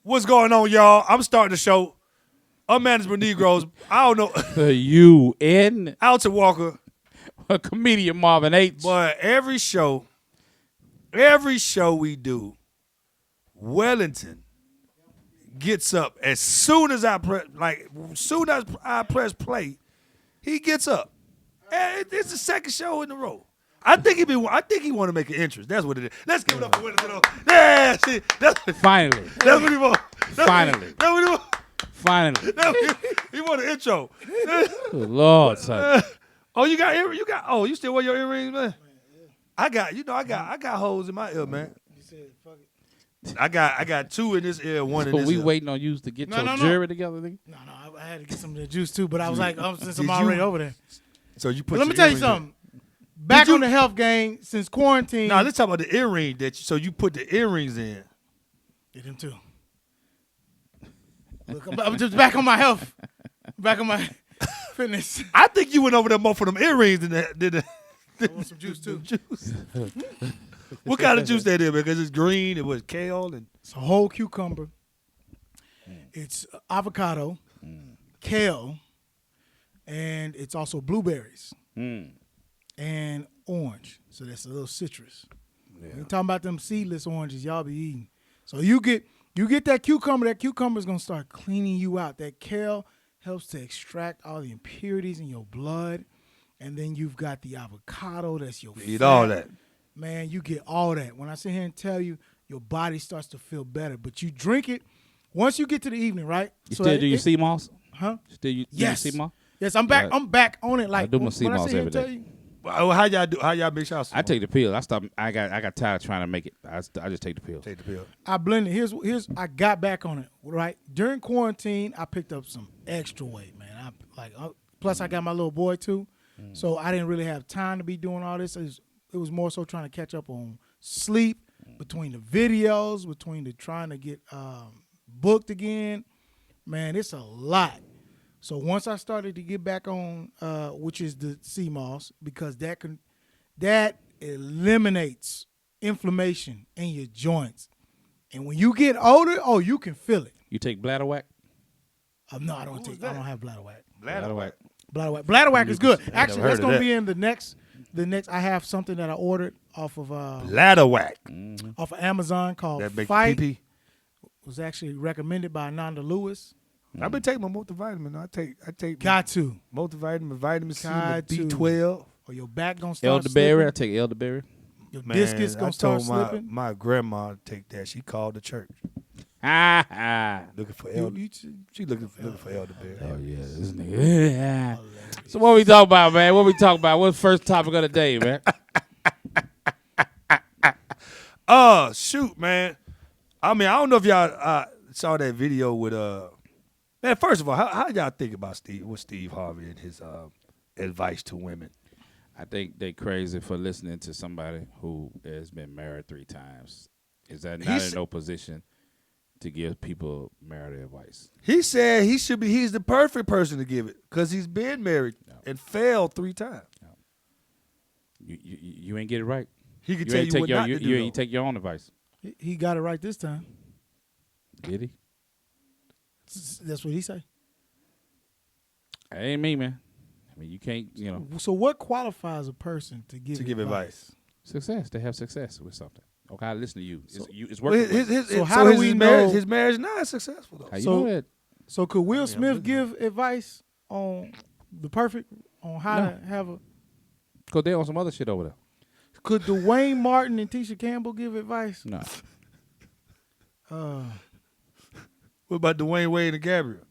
What's going on, y'all? I'm starting the show. Unmanageable Negroes. I don't know. The UN. Alton Walker. Comedian Marvin H. But every show we do, Wellington gets up as soon as I press play, he gets up. And it's the second show in a row. I think he want to make an entrance. That's what it is. Let's give it up for Wellington. Yeah, see, Finally. That's what he want. Finally. That's what he want. Finally. He want an intro. Good Lord, son. Oh, you got earrings? You still wear your earrings, man? I got holes in my ear, man. You said fuck it. I got two in this ear, one in So this we ear. waiting on you to get your No. jury together, nigga? No, I had to get some of the juice too, but I was like, since I'm Did already you- over there. So you put. But let me your tell you earrings something. Back on the health game since quarantine. No, let's talk about the earring so you put the earrings in. Did him too. Look, I'm just back on my health. Back on my fitness. I think you went over there more for them earrings than I want some juice too. juice. What kind of juice that is? Because it's green. It was kale and It's a whole cucumber. It's avocado, kale, and it's also blueberries and orange. So that's a little citrus. Yeah. We're talking about them seedless oranges y'all be eating. So you get that cucumber. That cucumber is gonna start cleaning you out. That kale helps to extract all the impurities in your blood, and then you've got the avocado. That's your eat fat. all that. Man, you get all that. When I sit here and tell you, your body starts to feel better. But you drink it once you get to the evening, right? You still do your sea moss? Huh? Still you Yes. do your sea moss? Yes, I'm back. Yeah. I'm back on it. Like I do my when sea I moss sit here every and tell day. you, Well, how y'all do? How y'all mix y'all? I take the pill. I got tired of trying to make it. I just take the pill. Take the pill. I blended. Here's I got back on it. Right during quarantine, I picked up some extra weight, man. Plus I got my little boy too, so I didn't really have time to be doing all this. It was more so trying to catch up on sleep, between the videos, between the trying to get booked again. Man, it's a lot. So once I started to get back on, which is the sea moss, because that eliminates inflammation in your joints. And when you get older, you can feel it. You take bladder whack? No, I don't have bladder whack. Bladder whack. Bladder whack is good. never Actually, heard that's of gonna that. be in the next. I have something that I ordered off of Ladder whack. Amazon called That make Fight. pee. Was actually recommended by Nanda Lewis. I've been taking my multivitamin. I take Got to. multivitamin, vitamin C, Got to. B12. Or your back gonna start Elderberry. I slipping. take elderberry. Your Man, discus I gonna start told slipping. my grandma to take that. She called the church looking for She looking for elderberry. Oh yeah, this nigga. So what we talk about, man? What we talk about? What's the first topic of the day, man? Shoot, man. I mean, I don't know if y'all saw that video with man. First of all, how y'all think about Steve Harvey and his advice to women? I think they crazy for listening to somebody who has been married 3 times. Is that not in no position to give people marital advice? He said he's the perfect person to give it because he's been married and failed 3 times. You ain't get it right. He could tell you what not to do. You though. ain't take your own advice. He got it right this time. Did he? That's what he say. That ain't me, man. I mean, you can't, So what qualifies a person to give advice? success. They have success with something. Okay, I listen to you. It's Well, working. with you. So how do we know- his marriage not successful though? How you so- know that? So could Will Smith looking give advice on how to have a? Because they on some other shit over there. Could Dwayne Martin and Tisha Campbell give advice? No. What about Dwayne Wade and Gabriel?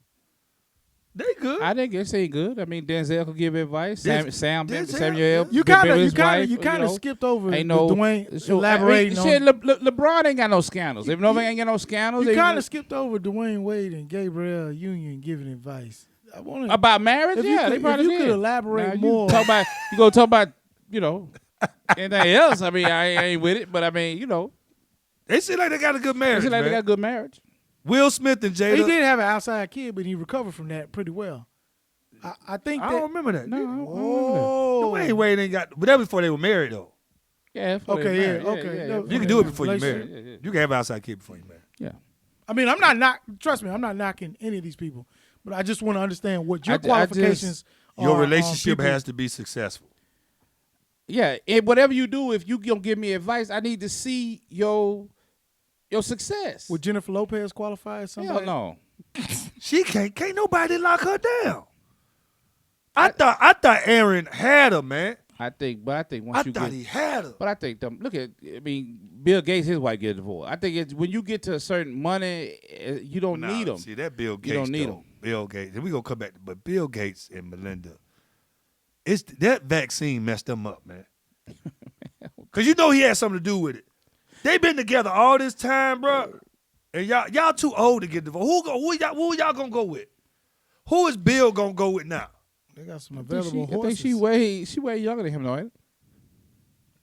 They good. I think it's ain't good. I mean, Denzel could give advice. Denzel- Samuel. You kind of skipped over Ain't no Dwayne elaborating on. Shit, LeBron ain't got no scandals. If nobody ain't got no scandals, You kind of skipped over Dwayne Wade and Gabrielle Union giving advice. I want to. about marriage. If you Yeah, could- they probably if you did. could elaborate Now, more. You gonna talk about anything else? I mean, I ain't with it, but I mean, They seem like they got a good marriage. it's like they man. got good marriage. Will Smith and Jada. He did have an outside kid, but he recovered from that pretty well. I think I that. don't remember that. No, I don't remember Oh, Dwayne Wade ain't got. But that was before they were married though. that. Yeah. before they Okay, married. yeah, okay. Yeah. No, You can do it before you Relationship. married. You can have an outside kid before you married. Yeah. I mean, I'm not trust me, I'm not knocking any of these people, but I just want to understand what your qualifications are. Your relationship people. has to be successful. Yeah, and whatever you do, if you gonna give me advice, I need to see your success. Would Jennifer Lopez qualify as somebody? Hell no. She can't nobody lock her down. I thought Aaron had her, man. I think once I you thought get, he had her. but I think Bill Gates, his wife get divorced. I think it's when you get to a certain money, you don't need them. See that Bill Gates. You don't need though. them. Bill Gates. And we gonna come back, but Bill Gates and Melinda, it's that vaccine messed them up, man. Cause you know he had something to do with it. They been together all this time, bro. And y'all too old to get divorced. Who y'all gonna go with? Who is Bill gonna go with now? They got some I available think horses. she way younger than him, though, ain't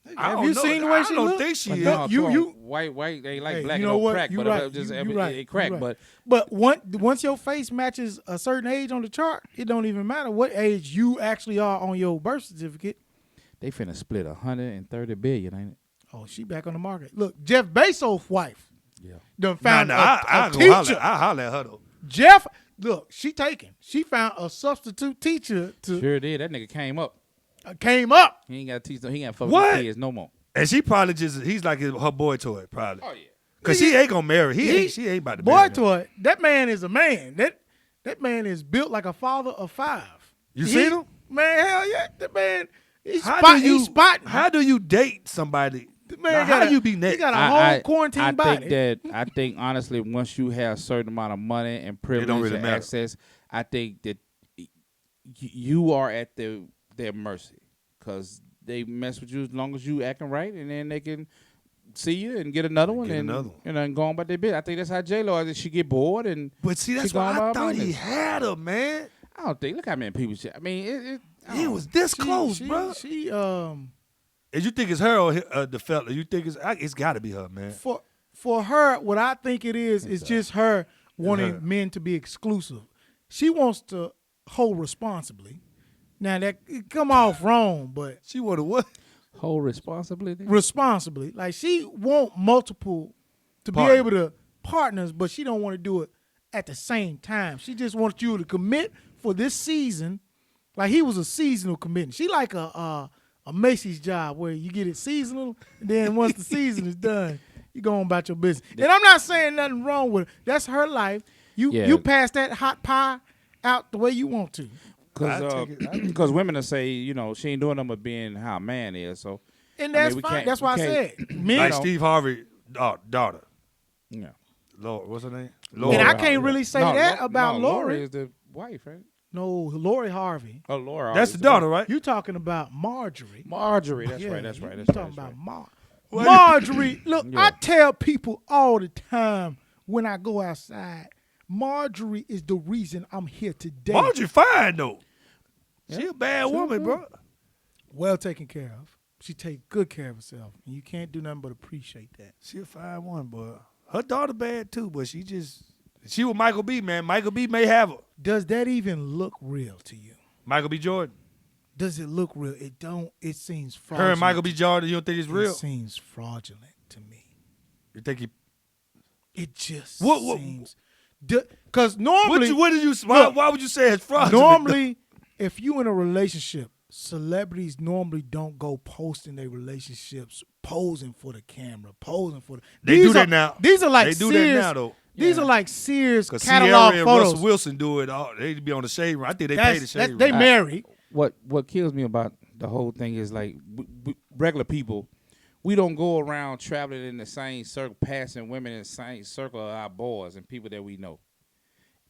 it? Have you seen the way she I don't look? think she But is. no, you- white they like Hey, black you and know don't what? crack, You but right. it just You right. it crack. You right. But once your face matches a certain age on the chart, it don't even matter what age you actually are on your birth certificate. they finna split $130 billion, ain't it? Oh, she back on the market. Look, Jeff Bezos' wife Yeah. done found a I teacher. I holler at her though. Jeff, look, she taken. She found a substitute teacher to Sure did. That nigga came up. Came up. He ain't got to teach them. He ain't fuck What? with kids no more. And she probably he's like her boy toy, probably. Oh yeah. Cause she ain't gonna marry. She ain't about to Boy marry him. toy. That man is a man. That man is built like a father of 5. You seen him? Man, hell yeah. That man, he's How spotting. How do you date somebody? Man, Now, how you be next? He got a whole quarantine body. I think honestly, once you have a certain amount of money and privilege really and matter. access, I think that you are at their mercy because they mess with you as long as you acting right, and then they can see you and get another one, and go on about their business. I think that's how J-Lo is. She get bored and. But see, that's she why going I about thought he business. had her, man. I don't think. Look how many people. I mean, He was this close, bro. She And you think it's her or the fella? You think it's got to be her, man. for her, what I think it is just her wanting men to be exclusive. She wants to hold responsibly. Now that it come off wrong, but She wanted what? whole responsibility. responsibly. Like she want multiple to Partner. be able to partners, but she don't want to do it at the same time. She just wants you to commit for this season. Like he was a seasonal commitment. She like a Macy's job where you get it seasonal, and then once the season is done, you go on about your business. And I'm not saying nothing wrong with it. That's her life. You pass that hot pie out the way you want to. Because women will say, she ain't doing nothing but being how a man is. So, And that's fine. That's why I said men. Like Steve Harvey daughter. yeah. Lord, what's her name? And Lord. I can't really say that about Lori. is the wife, right? No, Lori Harvey. Oh, Laura. That's the daughter, right? You talking about Marjorie? Marjorie. That's Yeah, right. That's right. you That's talking right. about What? Marjorie. Look, Yeah. I tell people all the time when I go outside, Marjorie is the reason I'm here today. Marjorie fine though. Yeah. She a bad woman, bro. Well taken care of. She take good care of herself, and you can't do nothing but appreciate that. She a fine one, boy. Her daughter bad too, but she with Michael B, man. Michael B may have her. Does that even look real to you? Michael B. Jordan. Does it look real? It don't. It seems Her fraudulent. and Michael B. Jordan, you don't think it's real? It seems fraudulent to me. You think he It just What- seems. Because normally, why would you say it's fraudulent? normally, if you in a relationship, celebrities normally don't go posting their relationships, posing for the camera, posing for the. They do that now. These are like They do Sears, that now, though. These are like Sears Because catalog Sierra and photos. Russell Wilson do it all. They be on the shade room. I think they pay the shade room. They married. What kills me about the whole thing is like regular people, we don't go around traveling in the same circle, passing women in the same circle of our boys and people that we know.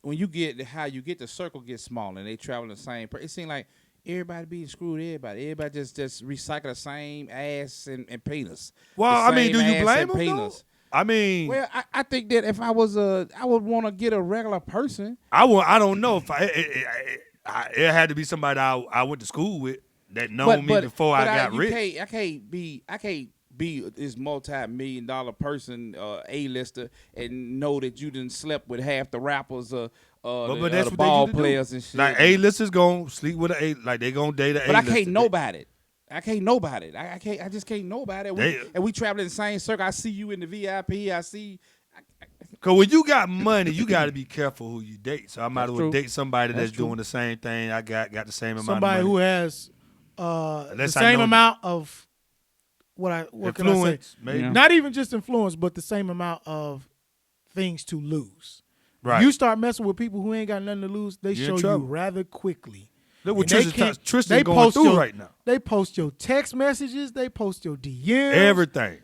When you get the circle gets small and they travel the same. It seems like everybody being screwed. Everybody just recycle the same ass and penis. Well, The I mean, same do you ass blame and them, though? penis. I mean, Well, I think that if I was I would want to get a regular person. I don't know if it had to be somebody I went to school with that known me before I got rich. I can't be this multi-million-dollar person, A-lister, and know that you done slept with half the rappers But the that's what ball they do. players and shit. Like A-listers gonna sleep with like they gonna date a but I A-lister. can't know about it. I just can't know about it. They- And we travel in the same circle. I see you in the VIP. Cause when you got money, you got to be careful who you date. So I might as well true. date somebody that's true. doing the same thing. I got the same amount Somebody of who money. has the Unless I same know amount of what can I say? Influence, maybe. Yeah. Not even just influence, but the same amount of things to lose. Right. You start messing with people who ain't got nothing to lose, they You're in show you trouble. rather quickly. Look what And they Tristan going through right now. They post your text messages. They post your DMs. Everything.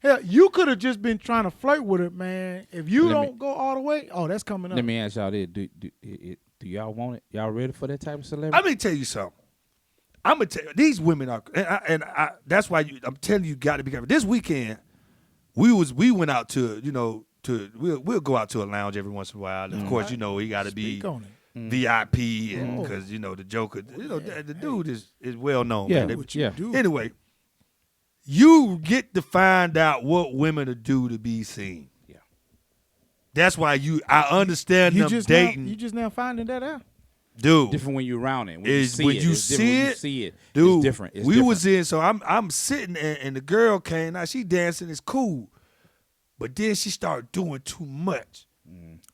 Hell, you could have just been trying to flirt with her, man. If you Let me- don't go all the way, that's coming up. Let me ask y'all this: Do y'all want it? Y'all ready for that type of celebrity? Let me tell you something. I'm gonna tell you, these women are, and that's why I'm telling you, got to be careful. This weekend, we went out to we'll go out to a lounge every once in a while. Of course, he got to be Speak on it. VIP, because the Joker, the dude is well known. Yeah, man. What you yeah. do. Anyway, you get to find out what women will do to be seen. Yeah. That's why I understand You them just dating. Now, you just now finding that out. Dude, Different when you're around it. When Is you see when it, you it's see different. When you it, see it, dude, it's different. It's we different. was in, so I'm sitting and the girl came. Now she dancing, it's cool, but then she started doing too much.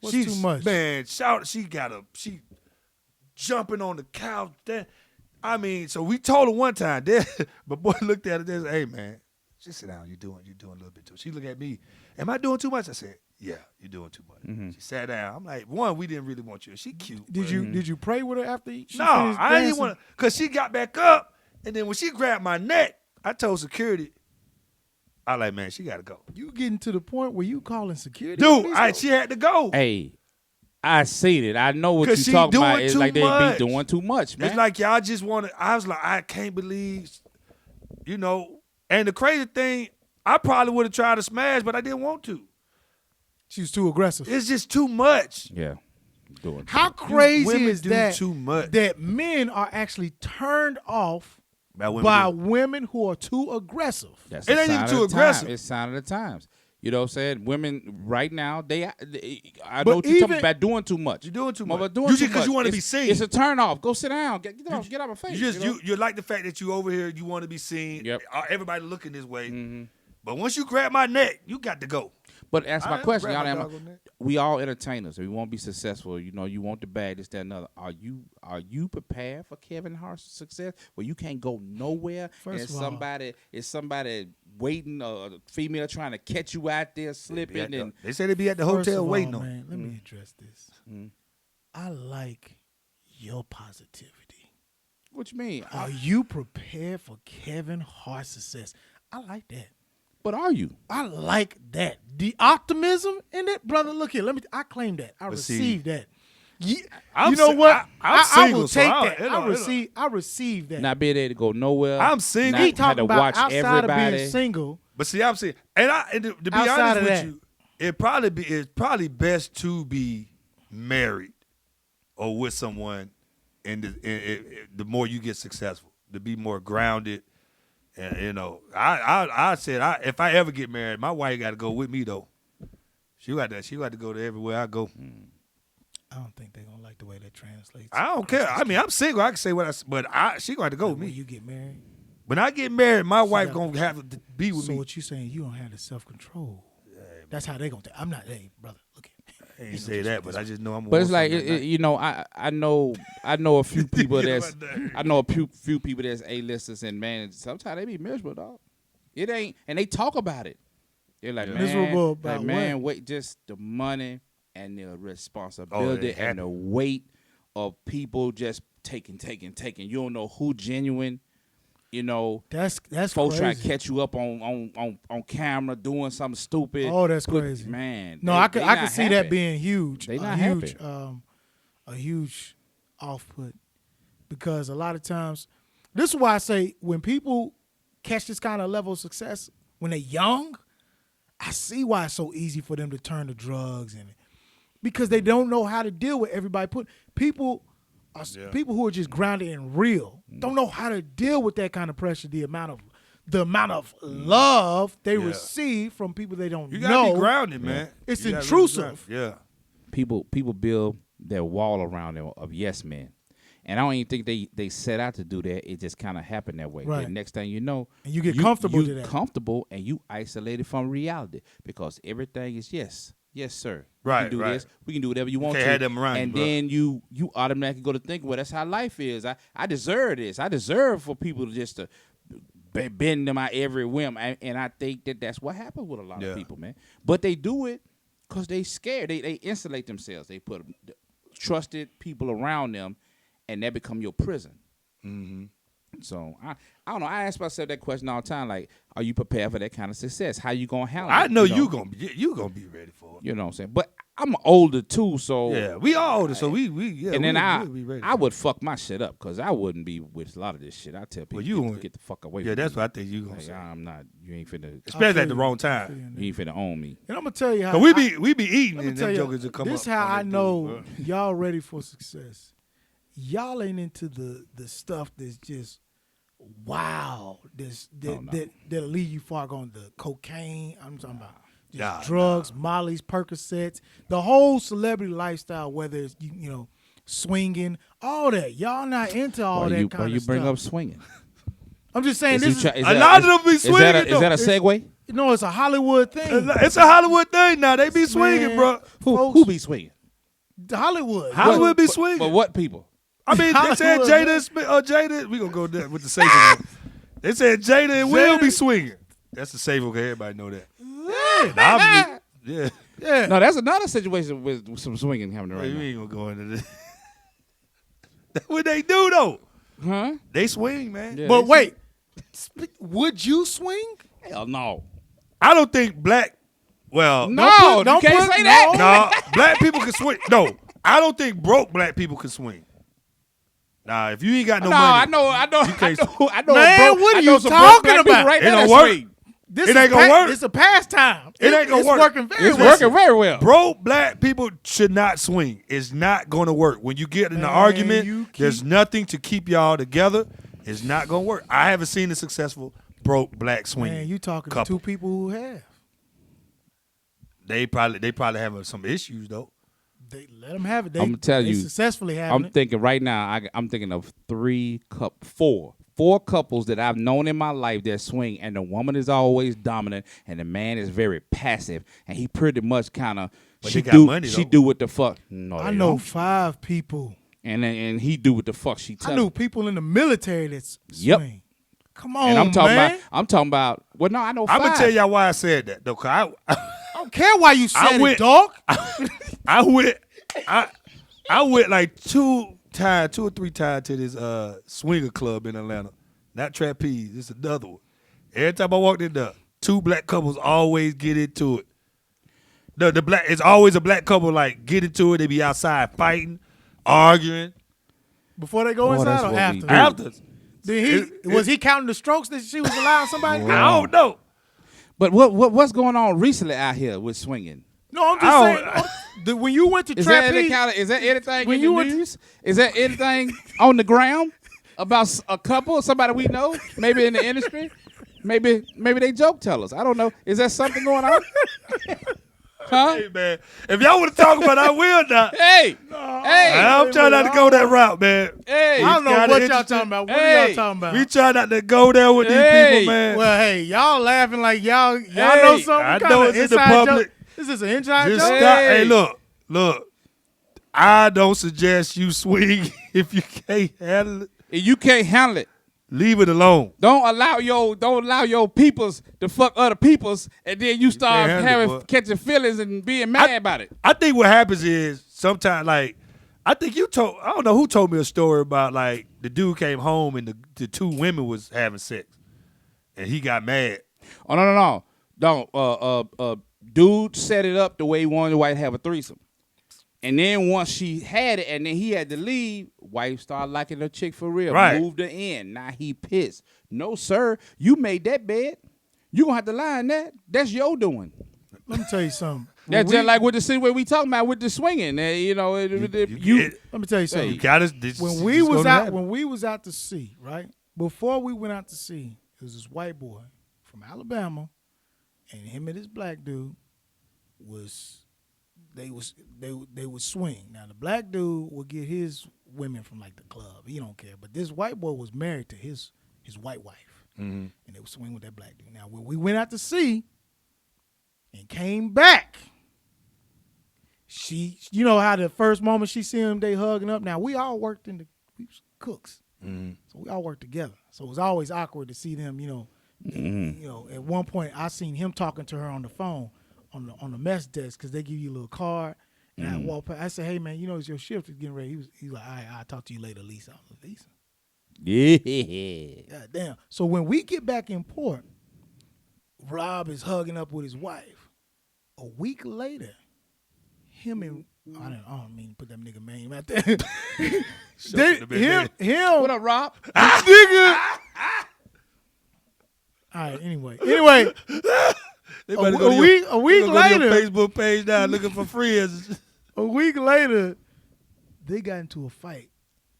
What's too much? Man, she jumping on the couch. I mean, so we told her one time. But boy looked at her and said, "Hey man, just sit down. You're doing a little bit too." She looked at me. Am I doing too much? I said, "Yeah, you're doing too much." She sat down. I'm like, one, we didn't really want you. She cute. Did you pray with her after she No, finished I didn't dancing? want to, because she got back up, and then when she grabbed my neck, I told security, I like, man, she got to go. You getting to the point where you calling security? on Dude, these folks? she had to go. Hey, I seen it. I know what 'Cause you she talking about. doing It's too like they much. be doing too much, man. It's like y'all just want to, I was like, I can't believe, and the crazy thing, I probably would have tried to smash, but I didn't want to. She was too aggressive. It's just too much. yeah, doing. How crazy women is do that? too much. That men are actually turned off By women by do. women who are too aggressive. That's It a ain't sign even of too the aggressive. Time. It's a sign of the times. You know what I'm saying? Women right now, I But know what you're talking even- about doing too much. You're doing too Mother, much. Doing Usually too 'cause much. you wanna be It's- seen. It's a turn off. Go sit down. Get out of my face. You like the fact that you over here, you want to be seen. Yep. Everybody looking this way. But once you grab my neck, you got to go. But that's I my am question, grab y'all. my dog on that. We all entertainers. We want to be successful. You want the bag, this, that, and other. Are you prepared for Kevin Hart's success? Where you can't go nowhere, First and of all- somebody waiting, a female trying to catch you out there slipping, and They say they be at the First hotel of all, waiting on. man, let me address this. I like your positivity. what you mean? Are you prepared for Kevin Hart's success? I like that. But are you? I like that. The optimism in it, brother. Look here. I claim that. I But see, receive that. You I'm know si- what? I'm I single, will so take I- that. it don't- I receive that. Not being able to go nowhere. I'm single. Not he had talking to about watch outside everybody. of being single. But see, I'm saying, and to be Outside honest of with that. you, it's probably best to be married or with someone, and the more you get successful, to be more grounded. And I said, if I ever get married, my wife got to go with me though. She got to go to everywhere I go. I don't think they're gonna like the way that translates. I don't care. I mean, I'm single. I can say what she got to go with when me. you get married. When I get married, my wife got- gonna have to be with So me. what you saying? You don't have the self control. That's how they gonna think. I'm not. Hey, brother, look at. I ain't say that, but I just know I'm. But it's like I know a few people Get on that's my nerves. I know a few people that's A-listers, and man, sometimes they be miserable, dog. It ain't, and they talk about it. They're like, man, Miserable about what? wait, just the money and the responsibility happy. and the weight of people just taking. You don't know who genuine. That's Folks crazy. trying to catch you up on camera doing something stupid. Oh, that's crazy. man. No, they- I could they I not could see happy. that being huge. They a not huge, happy. a huge off put, because a lot of times, this is why I say when people catch this kind of level of success when they're young, I see why it's so easy for them to turn to drugs, and because they don't know how to deal with everybody. People who are just grounded and real don't know how to deal with that kind of pressure. The amount of love they receive from people they don't You know. gotta be grounded, man. It's You gotta be intrusive. grounded. Yeah. People build their wall around them of yes men. And I don't even think they set out to do that. It just kind of happened that way. Right. The next thing you know, And you get comfortable you to that. comfortable and you isolated from reality because everything is yes. Yes, sir. Right, We can do right. this. We can do whatever you want can't to. have them around you, and bro. then you automatically go to think, well, that's how life is. I deserve this. I deserve for people to just to bend to my every whim. And I think that's what happens with a lot of people, man. But they do it because they scared. They insulate themselves. They put trusted people around them, and that become your prison. Mm-hmm. So I don't know. I ask myself that question all the time. Like, are you prepared for that kind of success? How you gonna handle it? I know you gonna be ready for it. You know what I'm saying? But I'm older too, so Yeah, we all older, so we and then we'll be ready. I would fuck my shit up because I wouldn't be with a lot of this shit. I tell people, get the fuck away. Yeah, from that's me. what I think you gonna Like, say. I'm not. You ain't finna. Especially at the wrong time. You ain't finna own me. And I'm gonna tell you how. Cause we be eating Let me and tell them you, jokers will come this up. how on I that know dude, bro. y'all ready for success. Y'all ain't into the stuff that's just wow. That'll leave you far gone. The cocaine. I'm talking about just drugs, Molly's, Percocets, the whole celebrity lifestyle. Whether it's you know swinging, all that. Y'all not into all that kind of stuff. Why you bring up swinging? I'm just saying this is a lot of them be swinging. Is that a segue? no, it's a Hollywood thing. It's a Hollywood thing now. They be swinging, Man. bro. Who be swinging? Hollywood be swinging. But what people? I mean, they said Hollywood, Jada. We gonna go there with the safe one. They said Jada and Will be swinging. That's the safe one. Everybody know that. Yeah. No, that's another situation with some swinging happening right We now. ain't gonna go into this. That's what they do though. Huh? They swing, man. Yeah, But they wait, would you swing? Hell no. I don't think black. Well, No, don't you can't put- say that. no, black people can swing. No, I don't think broke black people can swing. Nah, if you ain't got no money, I know. I know. can't- Man, what are you some talking black people about? Right It now don't that work. swing. This It is ain't gonna work. It's a pastime. It ain't gonna it's work. Working very It's well. working very well. broke black people should not swing. It's not going to work. When you get in an Man, argument, you keep- there's nothing to keep y'all together. It's not going to work. I haven't seen a successful broke black swing. Man, you talking to couple. two people who have. They probably have some issues though. They let them have it. They, I'm gonna tell they you, successfully have I'm it. thinking right now. I'm thinking of four couples that I've known in my life that swing, and the woman is always dominant, and the man is very passive, and he pretty much kind of But they got money, she though. do what the fuck. No, I they know don't. 5 people. and he do what the fuck she tell I him. knew people in the military that Yep. swing. Come on, And I'm talking man. about. Well, no, I know. I'm 5. gonna tell y'all why I said that though. Cause I don't care why you said went- it, dog. I went like 2 or 3 times to this swinger club in Atlanta. Not trapeze. It's another one. Every time I walked in there, 2 black couples always get into it. The black it's always a black couple like get into it. They be outside fighting, arguing. Before they go Boy, inside that's or what we after? do. After, Did was he counting the strokes that she was allowing somebody? I don't know. But what's going on recently out here with swinging? No, I'm I just don't- saying. When you went to Is that any trapeze, kind of? Is that anything When in you the went- news? Is that anything on the ground about a couple, somebody we know, maybe in the industry? Maybe they joke tell us. I don't know. Is there something going on? Huh? Hey man, if y'all want to talk about it, I will not. Hey, I'm trying not to go that route, man. hey. I don't know kinda what y'all interesting. talking about. What are Hey. y'all talking about? We try not to go there with these Hey. people, man. Well, hey, y'all laughing like y'all Hey, know something. I What know kind it's of in the inside public. joke? Is this an inside Just joke? stop. Hey. Hey, look. I don't suggest you swing if you can't handle it. If you can't handle it, Leave it alone. don't allow your peoples to fuck other peoples, and then you start can't handle it, boy. catching feelings and being mad about it. I think what happens is sometimes, like, I think I don't know who told me a story about, like, the dude came home and the 2 women was having sex, and he got mad. Oh no. Don't. Dude set it up the way he wanted the wife to have a threesome. And then once she had it and then he had to leave, wife started liking the chick for real. Right. Moved her in. Now he pissed. No, sir. You made that bed. You gonna have to lie in that. That's your doing. Let me tell you something. That's When just like with the scene where we talking about with the swinging. You know, let me tell you something. You gotta, this, When this we gonna was out, happen. when we was out to sea, right? Before we went out to sea, there was this white boy from Alabama, and him and this black dude they would swing. Now the black dude would get his women from like the club. He don't care. But this white boy was married to his white wife, and they would swing with that black dude. Now when we went out to sea and came back, she, you know how the first moment she see him, they hugging up. Now we all worked we was cooks, so we all worked together. So it was always awkward to see them. You know, at one point I seen him talking to her on the phone on the mess desk because they give you a little card. And I walked past. I said, "Hey man, you know it's your shift is getting ready." He's like, "All right, I'll talk to you later, Lisa." I was like, "Lisa." Yeah. God damn. So when we get back in port, Rob is hugging up with his wife. A week later, him and I don't mean to put that nigga name out there. him. What up, Rob? Nigga. All right. Anyway, They a week later, Facebook page now looking for friends. a week later, they got into a fight.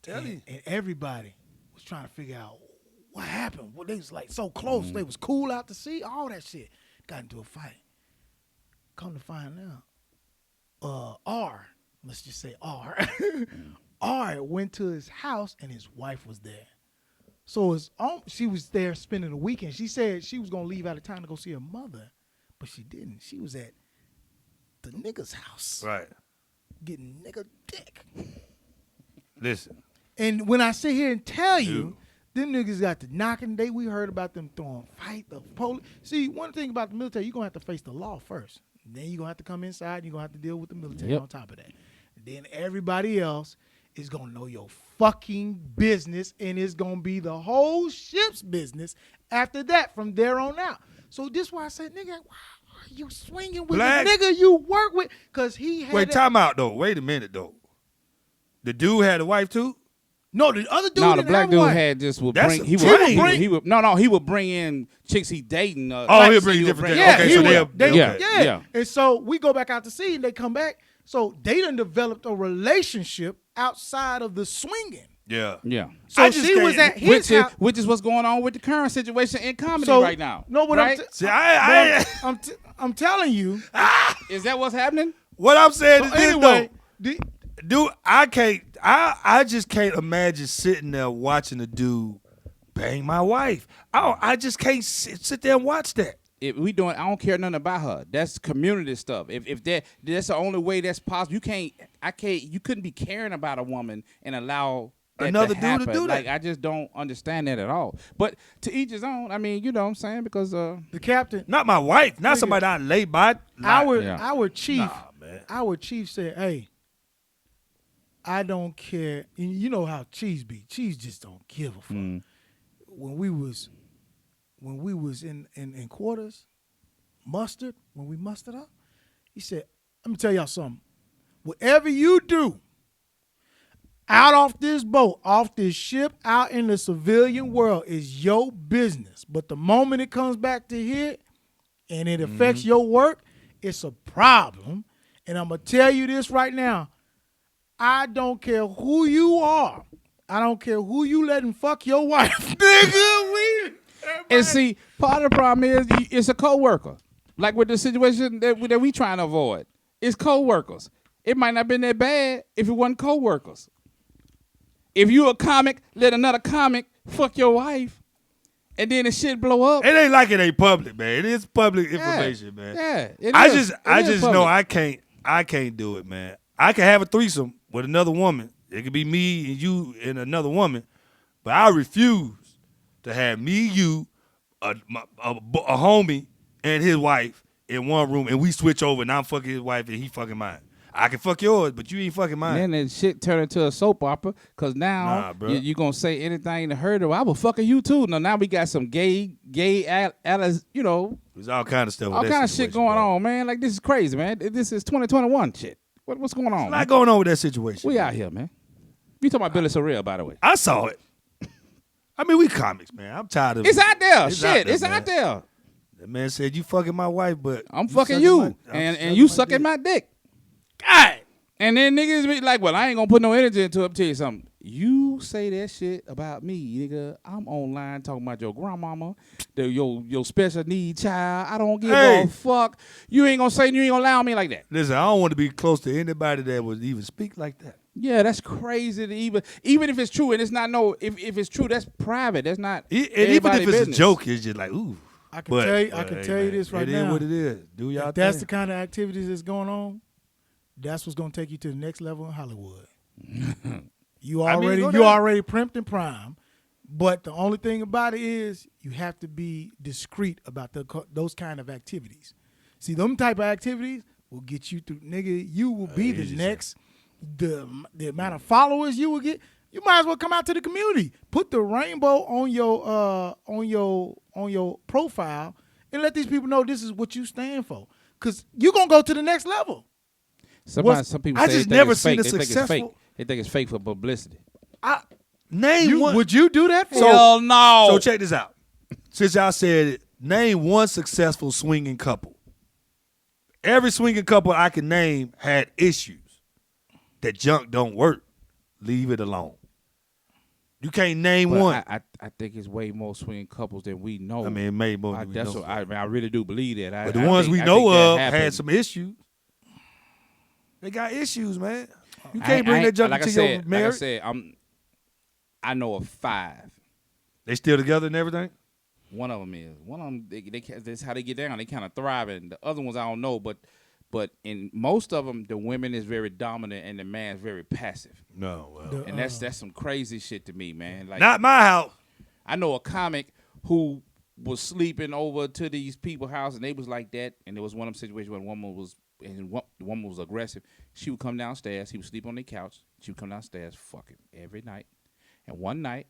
Tell you. And everybody was trying to figure out what happened. Well, they was like so close. They was cool out to sea. All that shit got into a fight. Come to find out, let's just say R went to his house and his wife was there. So she was there spending the weekend. She said she was gonna leave out of town to go see her mother, but she didn't. She was at the nigga's house, Right. getting nigga dick. Listen. And when I sit here and tell you, them niggas got the knocking. We heard about them throwing fight, the police. See, one thing about the military, you're going to have to face the law first. Then you're going to have to come inside. You're going to have to deal with the military on top of that. And then everybody else is going to know your fucking business, and it's going to be the whole ship's business after that from there on out. So this is why I said, nigga, why are you swinging with Black. the nigga you work with? Because he had Wait, time out, though. Wait a minute, though. The dude had a wife, too? No, the other dude No, the didn't black have dude one. had just would That's bring. a He train. would he would bring in chicks he dating. He'll bring different. Yeah, Okay, he so would. they'll. Yeah. And so we go back out to sea and they come back. So they done developed a relationship outside of the swinging. Yeah. Yeah. So I just she was can't- at his house. Which is what's going on with the current situation in comedy So, right now. No, what right? See, I'm telling you. Is that what's happening? what I'm saying So is this, anyway, though. Dude, I just can't imagine sitting there watching a dude bang my wife. I just can't sit there and watch that. I don't care nothing about her. That's community stuff. If that's the only way that's possible. You couldn't be caring about a woman and allow that Another to dude to happen. do that. Like, I just don't understand that at all. But to each his own. I mean, you know what I'm saying? Because the captain, Not my wife. Not somebody I lay by. our chief, Nah, man. our chief said, "Hey, I don't care." And you know how Cheese be. Cheese just don't give a fuck. When we was in quarters, when we mustered up, he said, "Let me tell y'all something. Whatever you do, out off this boat, off this ship, out in the civilian world is your business. But the moment it comes back to here and it affects your work, it's a problem. And I'm going to tell you this right now. I don't care who you are. I don't care who you letting fuck your wife. Nigga, And see, part of the problem is it's a coworker. Like with the situation that we trying to avoid, it's coworkers. It might not have been that bad if it wasn't coworkers. If you a comic, let another comic fuck your wife, and then the shit blow up. It ain't like it ain't public, man. It is public information, man. Yeah, I just know I can't do it, man. I can have a threesome with another woman. It could be me and you and another woman, but I refuse to have me, you, a homie, and his wife in one room, and we switch over, and I'm fucking his wife and he fucking mine. I can fuck yours, but you ain't fucking mine. And then that shit turn into a soap opera because now you going to say anything to her. I will fucking you too. Now we got some gay, you know. There's all kind of stuff. All kind of shit going on, man. Like, this is crazy, man. This is 2021 shit. What's going on? There's a lot going on with that situation. We out here, man. You talking about Billy Sorrell, by the way. I saw it. I mean, we comics, man. I'm tired of it. It's out there. It's out there. The man said, you fucking my wife, but I'm fucking you. And you sucking my dick. God. And then niggas be like, well, I ain't gonna put no energy into it. Tell you something. You say that shit about me, nigga. I'm online talking about your grandmama, your special need child. I don't give a fuck. You ain't gonna allow me like that. Listen, I don't want to be close to anybody that would even speak like that. Yeah, that's crazy to even if it's true, and it's not if it's true, that's private. That's not And even if it's business. a joke, it's just like, ooh. I can tell you this right now. It is what it is. Do y'all If that's thing. the kind of activities that's going on, that's what's gonna take you to the next level in Hollywood. You I mean, already go you down. already primed and prime, but the only thing about it is you have to be discreet about those kind of activities. See, them type of activities will get you through, nigga. You will be the easy, next. The amount of followers you will get, you might as well come out to the community. Put the rainbow on your profile and let these people know this is what you stand for. Cause you're gonna go to the next level. Some people I say just they think never it's seen fake. a They think it's fake. successful. They think it's fake for publicity. Name one. Would you do that for? Hell no. So check this out. Since y'all said it, name one successful swinging couple. Every swinging couple I can name had issues. That junk don't work. Leave it alone. You can't name But one. I think it's way more swinging couples than we know. I mean, it made more I, than we that's know. what I really do believe that. But the ones we know of had some issues. They got issues, man. You can't bring that junk like into your Like I marriage. said, I know of 5. They still together and everything? One of them is. One of them, that's how they get down. They kind of thriving. The other ones I don't know, but in most of them, the women is very dominant and the man's very passive. No, well. And that's some crazy shit to me, man. Like, Not my house. I know a comic who was sleeping over to these people's house, and they was like that. And there was one of them situations where the woman was aggressive. She would come downstairs. He would sleep on the couch. She would come downstairs, fucking every night. And one night,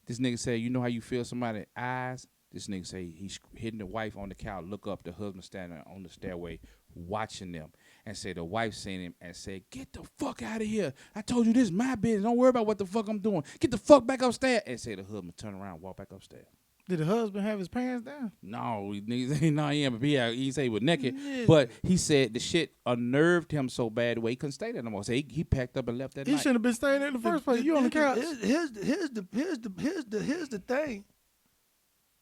this nigga said, "You know how you feel somebody's eyes?" This nigga say he's hitting the wife on the couch, look up, the husband standing on the stairway watching them, and say the wife seen him and said, "Get the fuck out of here. I told you this is my business. Don't worry about what the fuck I'm doing. Get the fuck back upstairs." And say the husband turn around, walk back upstairs. Did the husband have his pants down? No, no, he ain't. He say he was naked, but he said the shit unnerved him so bad the way he couldn't stay there no more. So he packed up and left that He night. shouldn't have been staying there in the first place. You on the couch. Here's the thing.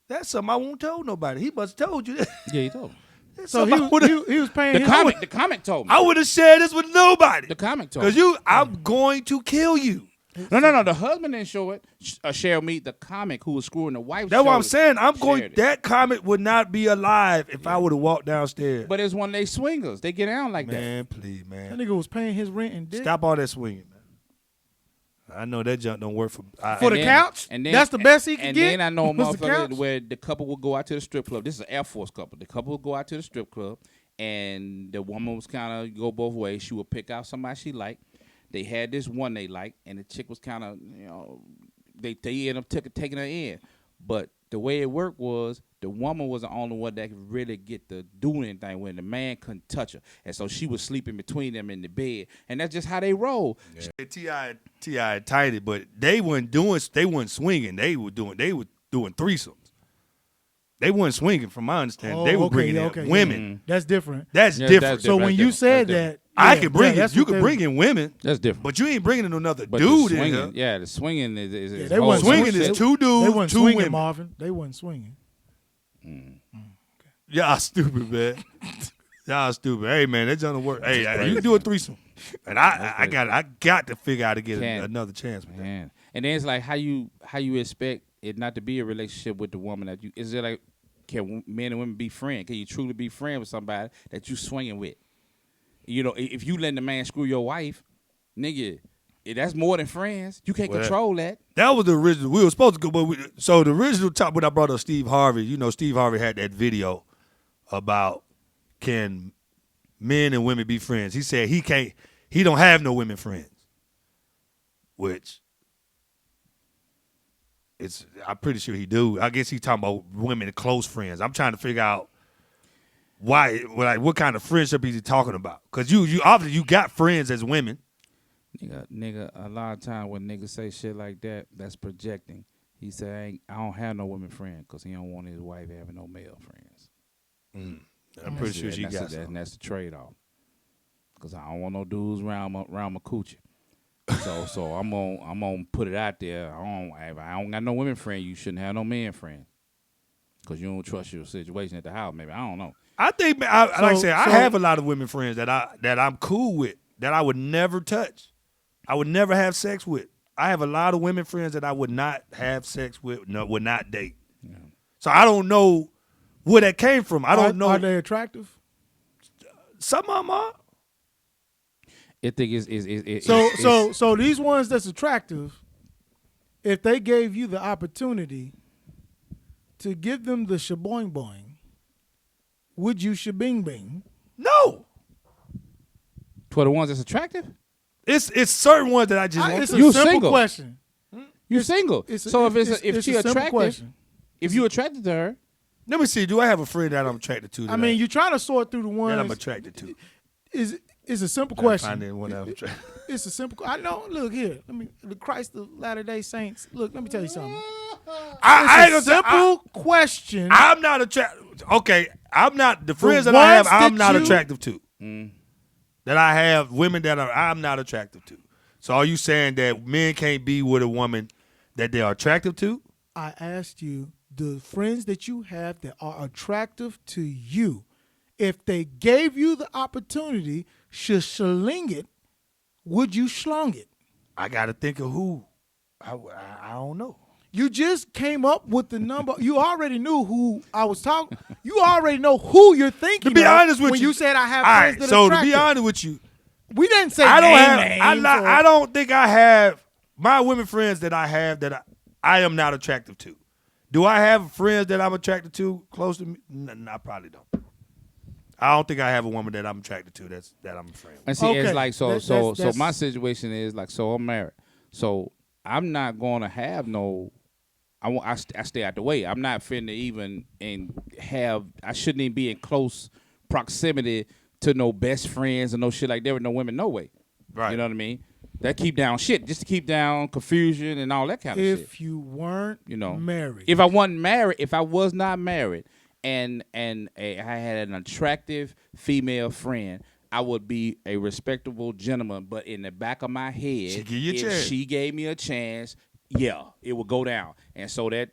That's something I won't tell nobody. He must have told you that. Yeah, he told me. So he was paying The him. the comic told me. I would have shared this with nobody. The comic told me. Because I'm going to kill you. No. The husband didn't show it. Share me the comic who was screwing the wife. That's what I'm showed it. saying. Shared it. That comment would not be alive if I would have walked downstairs. But it's one of they swingers. They get down like that. Man, please, That man. nigga was paying his rent and dick. Stop all that swinging, man. I know that junk don't work for For the couch? That's the best he could get? And then I know a was the couch? motherfucker where the couple would go out to the strip club. This is an Air Force couple. The couple would go out to the strip club, and the woman was kind of go both ways. She would pick out somebody she liked. They had this one they liked, and the chick was kind of, they ended up taking her in. But the way it worked was the woman was the only one that could really get to do anything when the man couldn't touch her. And so she was sleeping between them in the bed. And that's just how they roll. Yeah. T.I. tighty, but they weren't swinging. They were doing threesomes. They weren't swinging, from my understanding. They were bringing in women. That's different. That's Yeah, different. So when you said that, I could bring that's it. You what could bring in women, That's different. but you ain't bringing in another But dude the in swinging, here. yeah, the swinging is they wasn't Swinging swinging. is two they dudes, wasn't two swinging, women. Marvin. They wasn't swinging. Y'all stupid, man. Y'all stupid. Hey, man, that doesn't work. Hey, you can do a threesome, and I got to figure out how to get another chance with that. Man. And then it's like how you expect it not to be a relationship with the woman that you. Is it like, can men and women be friends? Can you truly be friends with somebody that you swinging with? If you letting the man screw your wife, nigga, that's more than friends. You can't control that. That was the original. We were supposed to go, but so the original top when I brought up Steve Harvey. Steve Harvey had that video about can men and women be friends. He said he can't. He don't have no women friends, which I'm pretty sure he do. I guess he's talking about women close friends. I'm trying to figure out why, like, what kind of friendship is he talking about? Because you obviously you got friends as women. Nigga, a lot of time when niggas say shit like that, that's projecting. He said, I don't have no women friends because he don't want his wife having no male friends. I'm pretty sure she got that, some. and that's the trade-off. Because I don't want no dudes around my coochie. So I'm gonna put it out there. If I don't got no women friend, you shouldn't have no men friend. Because you don't trust your situation at the house. Maybe I don't know. I think, like I said, I have a lot of women friends that I'm cool with, that I would never touch. I would never have sex with. I have a lot of women friends that I would not have sex with, would not date. Yeah. So I don't know where that came from. I don't know. Are they attractive? Some of them are. It think is So these ones that's attractive, if they gave you the opportunity to give them the shaboing boing, would you shabing bing? No. for the ones that's attractive. It's certain ones that I just want It's to. a You simple single. question. You single. It's a- So it's- if it's she a simple attractive, question. if you attracted to her, Let me see. Do I have a friend that I'm attracted to? I mean, you're trying to sort through the that ones. I'm attracted to. Is a simple Find question. one that I'm attracted. It's a simple. I know. Look here. The Christ of Latter-day Saints. Look, let me tell you something. I ain't It's a gonna say- simple question. I'm not attracted. Okay, I'm not the friends The that I have. ones I'm that not you- attractive to. That I have women that I'm not attractive to. So are you saying that men can't be with a woman that they are attractive to? I asked you the friends that you have that are attractive to you. If they gave you the opportunity, should sling it, would you schlong it? I got to think of who. I don't know. You just came up with the number. You already knew who I was talking. You already know who you're thinking. To be of honest with when you, you said I have all friends right. that So are to attractive. be honest with you, we didn't say I don't names. I don't think I have my women friends that I have that I am not attractive to. Do I have friends that I'm attracted to close to me? No, I probably don't. I don't think I have a woman that I'm attracted to that I'm a friend with. and see, Okay. it's like so. That's- My situation is like so. I'm married, so I'm not gonna have no. I stay out the way. I'm not finna even and have. I shouldn't even be in close proximity to no best friends and no shit like that with no women. No way. Right. You know what I mean? That keep down shit, just to keep down confusion and all that kind of shit. If you weren't married. If I wasn't married, if I was not married, and I had an attractive female friend, I would be a respectable gentleman. But in the back of my head, She give you a if chance. she gave me a chance, yeah, it would go down. And so that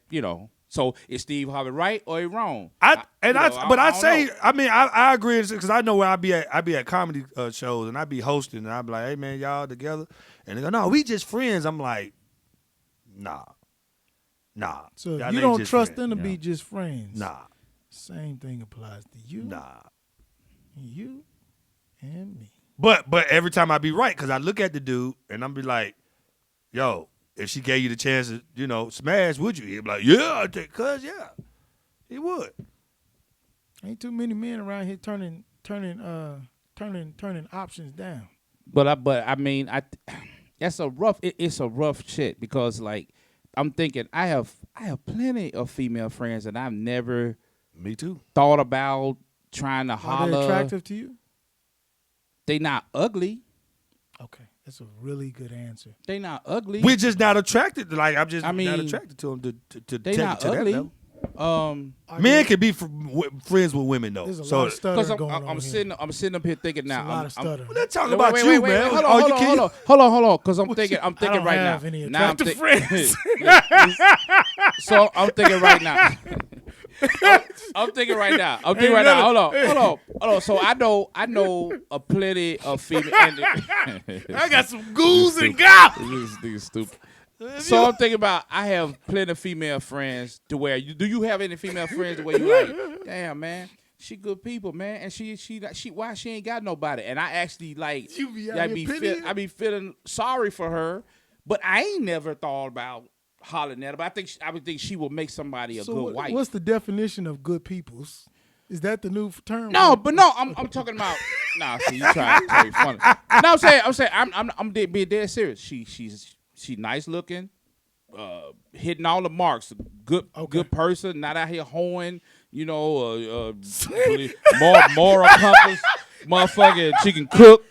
so is Steve Harvey right or he wrong? I don't say, know. I mean, I agree because I know where I be at comedy shows and I be hosting and I be like, hey man, y'all together, and they go, no, we just friends. I'm like, nah. So Y'all if you ain't don't just trust friends. them to be just friends. Nah, Same thing applies to you. nah. You and me. But every time I be right because I look at the dude and I'm be like, yo, if she gave you the chance to smash, would you? He'd be like, yeah, cuz yeah, he would. Ain't too many men around here turning options down. But I mean, that's a rough. It's a rough shit because like I'm thinking I have plenty of female friends that I've never Me too. thought about trying to Are holler. they attractive to you? They not ugly. Okay, that's a really good answer. They not ugly. We're just not attracted. Like I'm just I mean, not attracted to them to they take it not to that ugly. level. Are Men they- can be friends with women though. There's a So lot of stuttering Because going on I'm here. sitting up here thinking There's now. a lot of stuttering. we're not talking Wait, about wait, you, wait, man. Hold Are you on, kidding? hold on. Because I'm thinking I don't right have now. any Now I'm attractive thi- friends. So I'm thinking right now. I'm thinking right now. Hold on. So I know a plenty of female. I got some goose and gop. This nigga stupid. So I'm thinking about I have plenty of female friends to where do you have any female friends to where you like, damn man, she good people, man, and she why she ain't got nobody, and I actually like You be out here pitying? I be feeling sorry for her, but I ain't never thought about hollering at her. But I would think she will make somebody a So good wife. what's the definition of good peoples? Is that the new term? No, but no, I'm talking about. Nah, see, you try to be funny. No, I'm saying, I'm being dead serious. She's nice looking, hitting all the marks. Good person, not out here hoeing. Really moral compass, motherfucker. She can cook,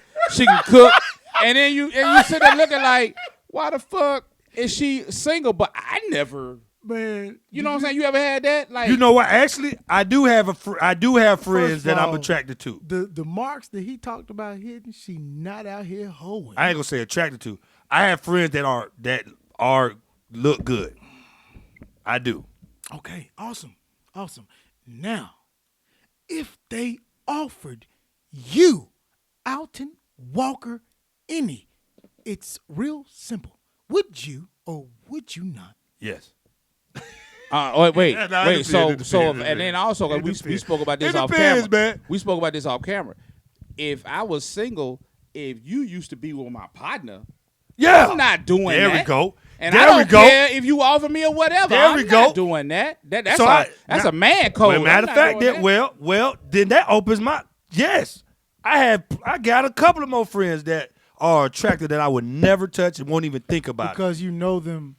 and then you sit there looking like, why the fuck is she single? But I never. Man, You know what I'm saying? You ever had that? Like, You know what? Actually, I do have friends that I'm all, attracted to. The marks that he talked about hitting, she not out here hoeing. I ain't gonna say attracted to. I have friends that are look good. I do. Okay, awesome. Now, if they offered you, Alton Walker, any, it's real simple. Would you or would you not? Yes. wait. It depends, So, it depends. and then also, 'cause It we depends. spoke about this It off depends, camera. man. We spoke about this off camera. If I was single if you used to be with my partner, Yeah. I'm not doing that. There we go. And there I don't we go. care if you offer me or whatever. There we I'm go. not doing that. That's So a man code. Well, matter I'm of not fact, doing that that. well, then that opens my yes. I got a couple of more friends that are attracted that I would never touch and won't even think about it. Because you know them.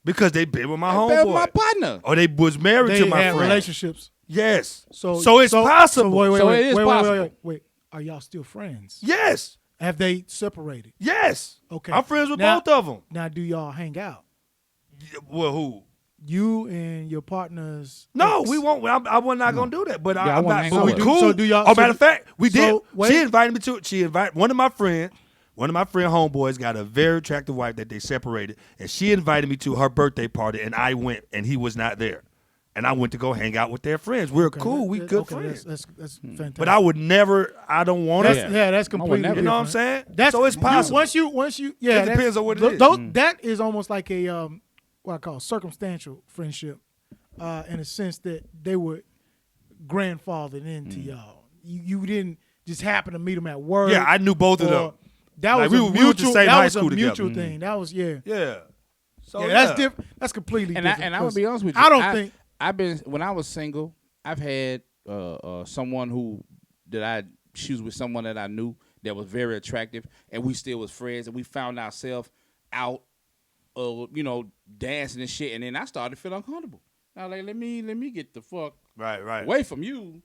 Because they been with my That's homeboy. my partner. Or they was married They to my had friend. relationships. Yes. So it's possible. So So it is possible. wait. Are y'all still friends? Yes. Have they separated? Yes. Okay. I'm friends with Now- both of them. Now, do y'all hang out? Well, who? You and your partners? No, ex? we won't. I was not gonna do that. But I I'm wanna not. hang But out we with cool. her. So do y'all- Oh, so matter of fact, we so did. wait. She invited me to. She invited one of my friend homeboys got a very attractive wife that they separated, and she invited me to her birthday party, and I went, and he was not there, and I went to go hang out with their friends. We're Okay, cool. We that- good okay, friends. That's fantastic. But I would never. I don't want That's, to. yeah, that's would completely never. You know what I'm different. saying? That's So it's possible. Once you yeah, It depends on what it is. That is almost like a what I call circumstantial friendship, in a sense that they were grandfathered into y'all. You didn't just happen to meet them at work. Yeah, I knew both of or- them. That Like, was we a went to mutual. same That high was school a together. mutual thing. That was yeah. Yeah. So Yeah, that's different. That's completely And different. I'm gonna be honest with you. I don't think I've been when I was single. I've had someone she was with someone that I knew that was very attractive, and we still was friends, and we found ourselves out, dancing and shit, and then I started to feel uncomfortable. I was like, let me get the fuck right. away from you,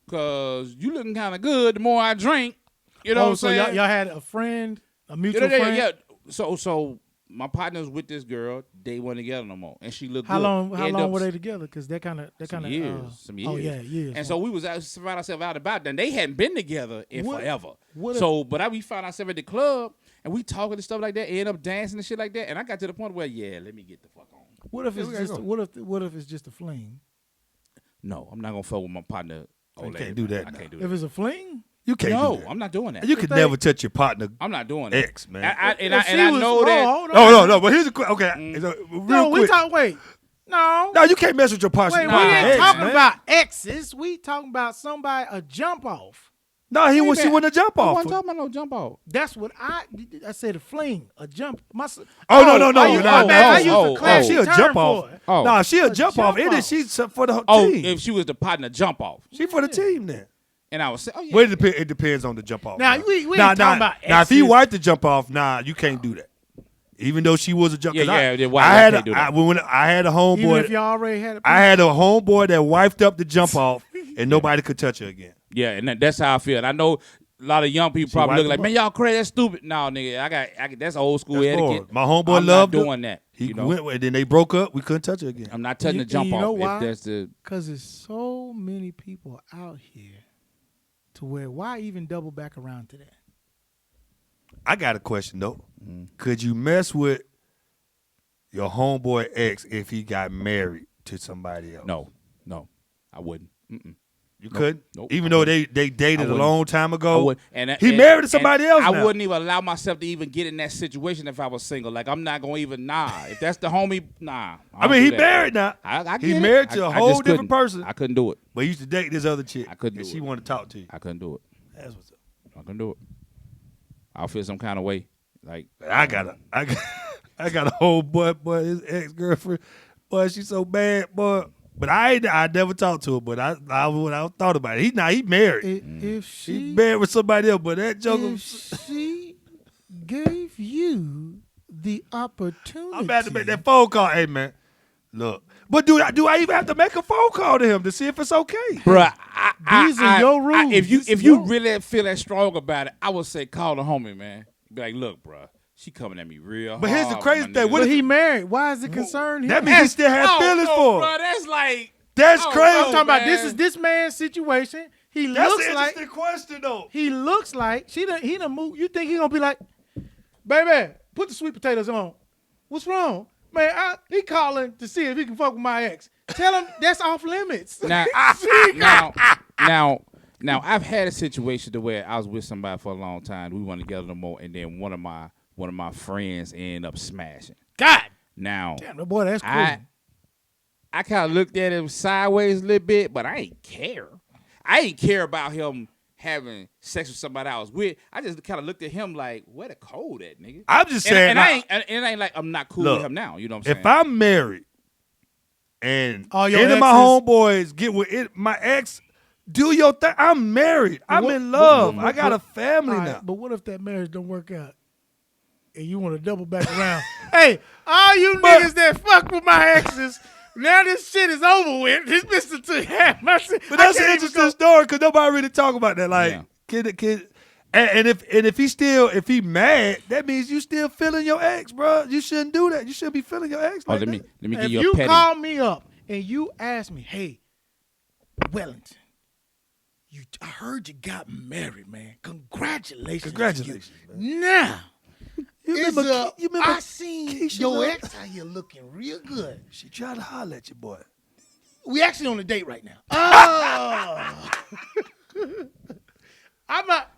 cause you looking kind of good. The more I drink, you know. what I'm so saying? y'all had a friend, a mutual yeah, friend. yeah. So my partner's with this girl. They weren't together no more, and she looked How good. long? How End long up were they together? Because they kind of some years. Oh yeah, years. And so we was out, found ourselves out about that. And they hadn't been together in What- forever. what we found ourselves at the club and we talking and stuff like that, end up dancing and shit like that. And I got to the point where, let me get the fuck on. What if it's we gotta just go. what if it's just a fling? No, I'm not gonna fuck with my partner. You can't do that I now. can't do If that. it's a fling, You can't No, do that. I'm not doing that. You could they- never touch your partner I'm not doing that. ex, man. if she I was- know that. hold on. No. But here's a quick. Okay, so, real No, we quick. talk. Wait, no. No, you can't mess with your partner. Wait, we Nah, ain't ex, talking man. about exes. We talking about somebody a jump off. No, she Wait a wouldn't minute. jump I off. wasn't talking about no jump off. That's what I said. A fling, a jump. Oh no, I used- no, my bad. I used oh, a oh, classy she a term jump for off. it. Oh. No, she a A jump off. jump It off. is she's for the Oh, team. if she was the partner jump off. She for the team then. And I was saying, oh yeah. Well, it depends on the jump off. Now, bro. we ain't talking about Now, if he exes. wiped the jump off, you can't do that. Even though she was a jump. 'cause Yeah, why I you had can't do that? I had a Even homeboy. if y'all already had a I had a homeboy that wiped up the jump off, and nobody could touch her again. Yeah, and that's how I feel. And I know a lot of young people probably wiped looking like, them man, y'all crazy, that's stupid. No, nigga, I got that's old school That's etiquette. more. My homeboy I'm loved not her. doing that. He you know? went, and then they broke up. We couldn't touch her again. I'm not touching You- the jump you know off. why? If that's the Because there's so many people out here to where why even double back around to that? I got a question though. Mm-hmm. Could you mess with your homeboy ex if he got married to somebody else? no, I wouldn't. Mm-mm. You couldn't. Nope. Even I though wouldn't. they dated a wouldn't. long time I ago. would, He married to somebody else I now. wouldn't even allow myself to even get in that situation if I was single. Like I'm not gonna even If that's the homie, nah. I mean, he married now. I He get it. married to a I whole just different couldn't. person. I couldn't do it. But he used to date this other chick. I couldn't and do she it. wanted to talk to you. I couldn't do it. That's what's up. I couldn't do it. I'll feel some kind of way. Like I got a whole boy, his ex girlfriend, boy, she's so bad, boy. But I never talked to her. But I thought about it. He married. If She she married with somebody else. But that joker, if she gave you the opportunity, I'm about to make that phone call. Hey man, look. But do I even have to make a phone call to him to see if it's okay? Bruh, These are your rules. if This is you your- really feel that strong about it, I would say call the homie, man. Be like, look, bruh, she coming at me real But hard. here's the crazy my thing. nigga. What But if he married. Why is it concerned? that him? means he still had feelings for her? Bruh, that's like That's oh, crazy. I'm talking about man. this is this man's situation. He That's looks an like interesting question though. he looks like he done moved. You think he gonna be like, baby, put the sweet potatoes on. What's wrong? Man, he calling to see if he can fuck with my ex. Tell him that's off limits. Now, I've had a situation to where I was with somebody for a long time. We weren't together no more, and then one of my friends ended up smashing. God Now, damn, boy, that's cool. I kind of looked at him sideways a little bit, but I ain't care. I ain't care about him having sex with somebody else. I just kind of looked at him like, where the code at, nigga? I'm just saying. It ain't like I'm not cool with him now. You know what I'm saying? If I'm married and all your any of my exes- homeboys get with it, my ex, do your thing. I'm married. I'm in love. I got a family all right, now. But what if that marriage don't work out? And you want to double back around? Hey, all you niggas that fuck with my exes, now this shit is over with. This Mr. took half my shit. But that's an interesting story because nobody really talk about that. Like, kid, and if he mad, that means you still feeling your ex, bro. You shouldn't do that. You shouldn't be feeling your ex. Like let me give if you a you petty. call me up and you ask me, hey, Wellington, I heard you got married, man. Congratulations. Congratulations, man. Now, you it's remember I seen Keisha your Love? ex out here looking real good. She tried to holler at you, boy. We actually on a date right now. Oh. I'm not.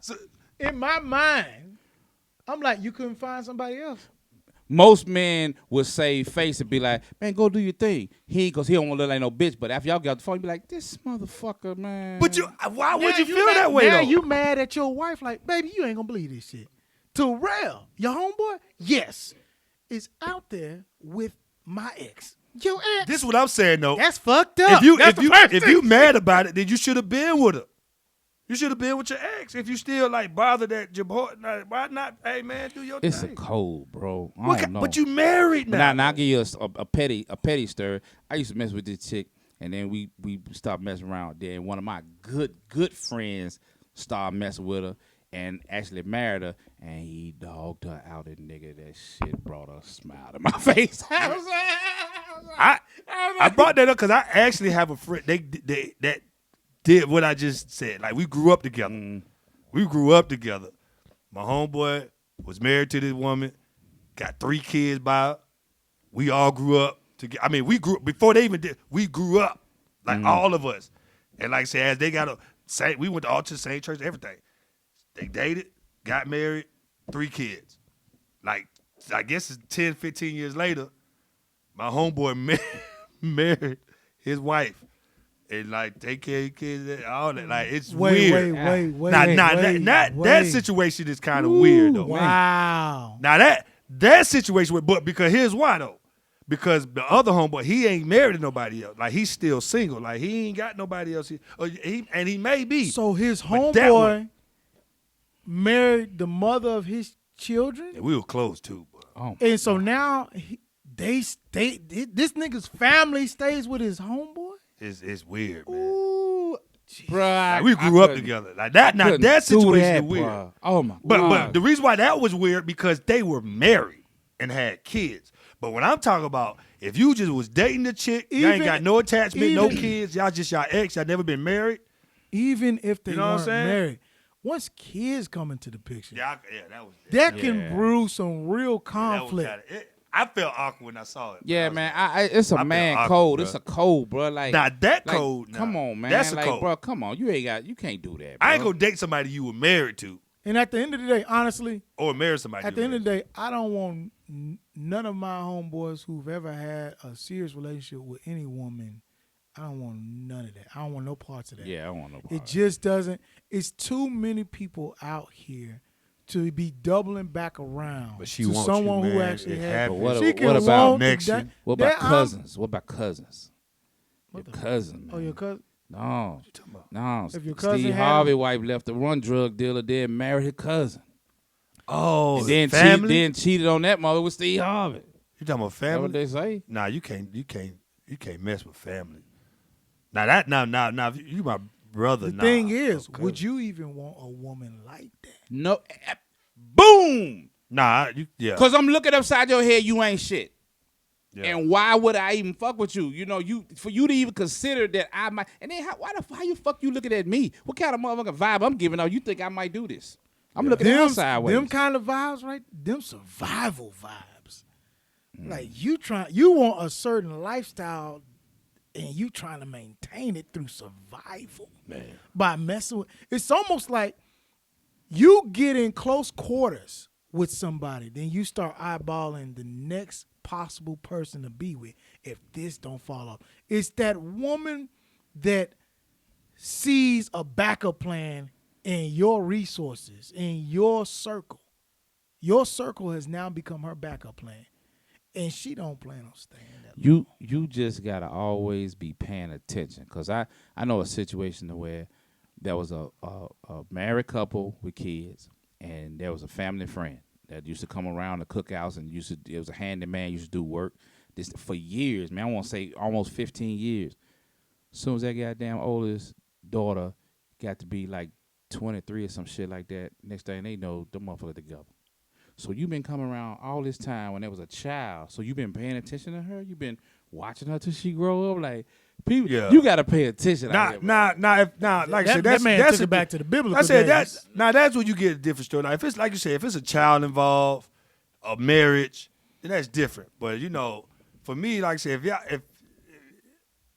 In my mind, I'm like, you couldn't find somebody else. Most men would save face and be like, man, go do your thing. Because he don't want to look like no bitch. But after y'all get off the phone, you be like, this motherfucker, man. But why would Now you feel that way, now though? you mad at your wife like, baby, you ain't going to believe this shit. Terrell, your homeboy, yes, is out there with my ex. Your ex. This is what I'm saying, though. That's fucked up. If you mad about it, then you should have been with her. You should have been with your ex. If you still like bothered at your boy, why not? Hey man, do your It's thing. a cold, bro. I don't know. But you married now. Now I'll give you a petty story. I used to mess with this chick, and then we stopped messing around. Then one of my good friends started messing with her and actually married her, and he dogged her out. And nigga, that shit brought a smile to my face. I brought that up because I actually have a friend. They that did what I just said. Like we grew up together. We grew up together. My homeboy was married to this woman, got 3 kids by her. We all grew up together. I mean, we grew before they even did. We grew up like all of us. And like I said, as they got we went all to the same church, everything. They dated, got married, 3 kids. Like I guess it's 10, 15 years later, my homeboy married his wife. And like take care of your kids and all that. Like it's weird. Wait. That situation is kind of weird though. Wow. Now that situation, but because here's why though. Because the other homeboy, he ain't married to nobody else. Like he's still single. Like he ain't got nobody else. And he may be. So his But that homeboy one- married the mother of his children, Yeah, we were close too. But and so now this nigga's family stays with his homeboy. it's weird, man. Ooh, Bruh, Like, we grew up together. Like that. Now couldn't that do situation that, is weird. bruh. Oh my But God. the reason why that was weird because they were married and had kids. But when I'm talking about if you just was dating the chick, you ain't got no attachment, no kids, y'all just y'all ex, y'all never been married. even if they You know what I'm weren't saying? married, once kids come into the picture, That was that can brew some real that was conflict. kinda, I felt awkward when I saw it. Yeah, I was man, like, it's a I feel man awkward, code. bruh. It's a code, bro. Like Now that like, code, come on, man. That's a like, code. bro, come on. You can't do that. I ain't bro. gonna date somebody you were married to And at the end of the day, honestly, or marry somebody. at the end of the day, I don't want none of my homeboys who've ever had a serious relationship with any woman. I don't want none of that. I don't want no parts of that. Yeah, I don't want no part It of that. just doesn't. It's too many people out here to be doubling back around But she to wants you, someone who man. actually It has. happens. But She can what about want connection? What about that- cousins? What about cousins? Your What the- cousin, man. Oh, your cousin. No, you talking about? no. If your cousin Steve had Harvey him- wife left to run drug dealer, then married his cousin. Oh, And then family. then cheated on that mother with Steve Harvey. You talking about That's what family? they say. Nah, you can't mess with family. Now, if you my brother. The thing is, would you even want a woman like that? No, boom. Nah, Cause I'm looking upside your head, you ain't shit. Yeah. And why would I even fuck with you? You know, for you to even consider that I might. And then how you fuck you looking at me? What kind of motherfucking vibe I'm giving out? You think I might do this? I'm looking at her sideways. Them kind of vibes, right? Them survival vibes. Like you want a certain lifestyle, and you trying to maintain it through survival. Man. By messing with, it's almost like you get in close quarters with somebody, then you start eyeballing the next possible person to be with if this don't fall off. It's that woman that sees a backup plan and your resources in your circle. Your circle has now become her backup plan, and she don't plan on staying there. You just gotta always be paying attention, cause I know a situation where there was a married couple with kids, and there was a family friend that used to come around the cookouts and it was a handyman, used to do work this for years, man. I want to say almost 15 years. As soon as that goddamn oldest daughter got to be like 23 or some shit like that, next thing they know, the motherfucker together. So you been coming around all this time when there was a child. So you been paying attention to her. You been watching her till she grow up. Like people, you gotta pay attention. Like I said, that man that's took it back to the biblical I said days. that's when you get a different story. Now, if it's like you said, if it's a child involved, a marriage, then that's different. But for me, like I said,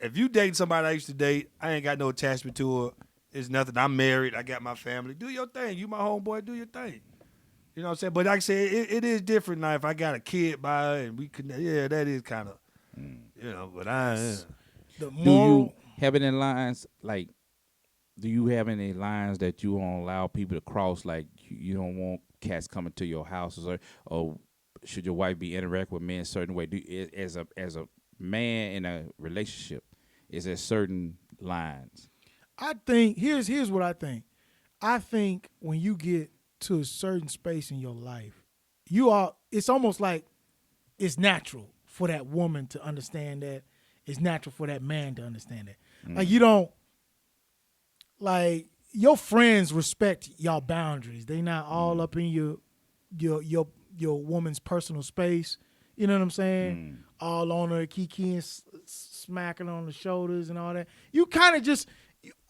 if you dating somebody I used to date, I ain't got no attachment to her. It's nothing. I'm married. I got my family. Do your thing. You my homeboy. Do your thing. You know what I'm saying? But like I said, it is different now. If I got a kid by her and we connect, that is kind of, But The Do moral, you have any lines like? Do you have any lines that you won't allow people to cross? Like you don't want cats coming to your houses, or should your wife be interact with men a certain way? As a man in a relationship, is there certain lines? I think here's what I think. I think when you get to a certain space in your life, it's almost like it's natural for that woman to understand that. It's natural for that man to understand that. Like you don't, like your friends respect y'all boundaries. They not all up in your woman's personal space. You know what I'm saying? All on her, kiki smacking on the shoulders and all that. You kind of just,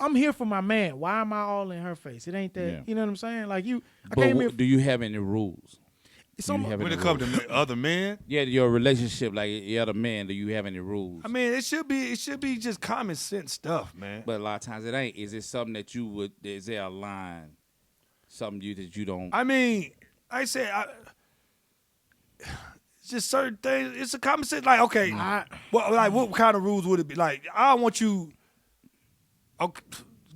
I'm here for my man. Why am I all in her face? It ain't that. Yeah. You know what I'm saying? Like you, Do you have any rules? when it comes to other men, your relationship, like the other man, do you have any rules? I mean, it should be just common sense stuff, man. But a lot of times it ain't. Is it something that you would? Is there a line? Something that you don't? I mean, I said, it's just certain things. It's a common sense. Like, okay, what kind of rules would it be? Like, I don't want you.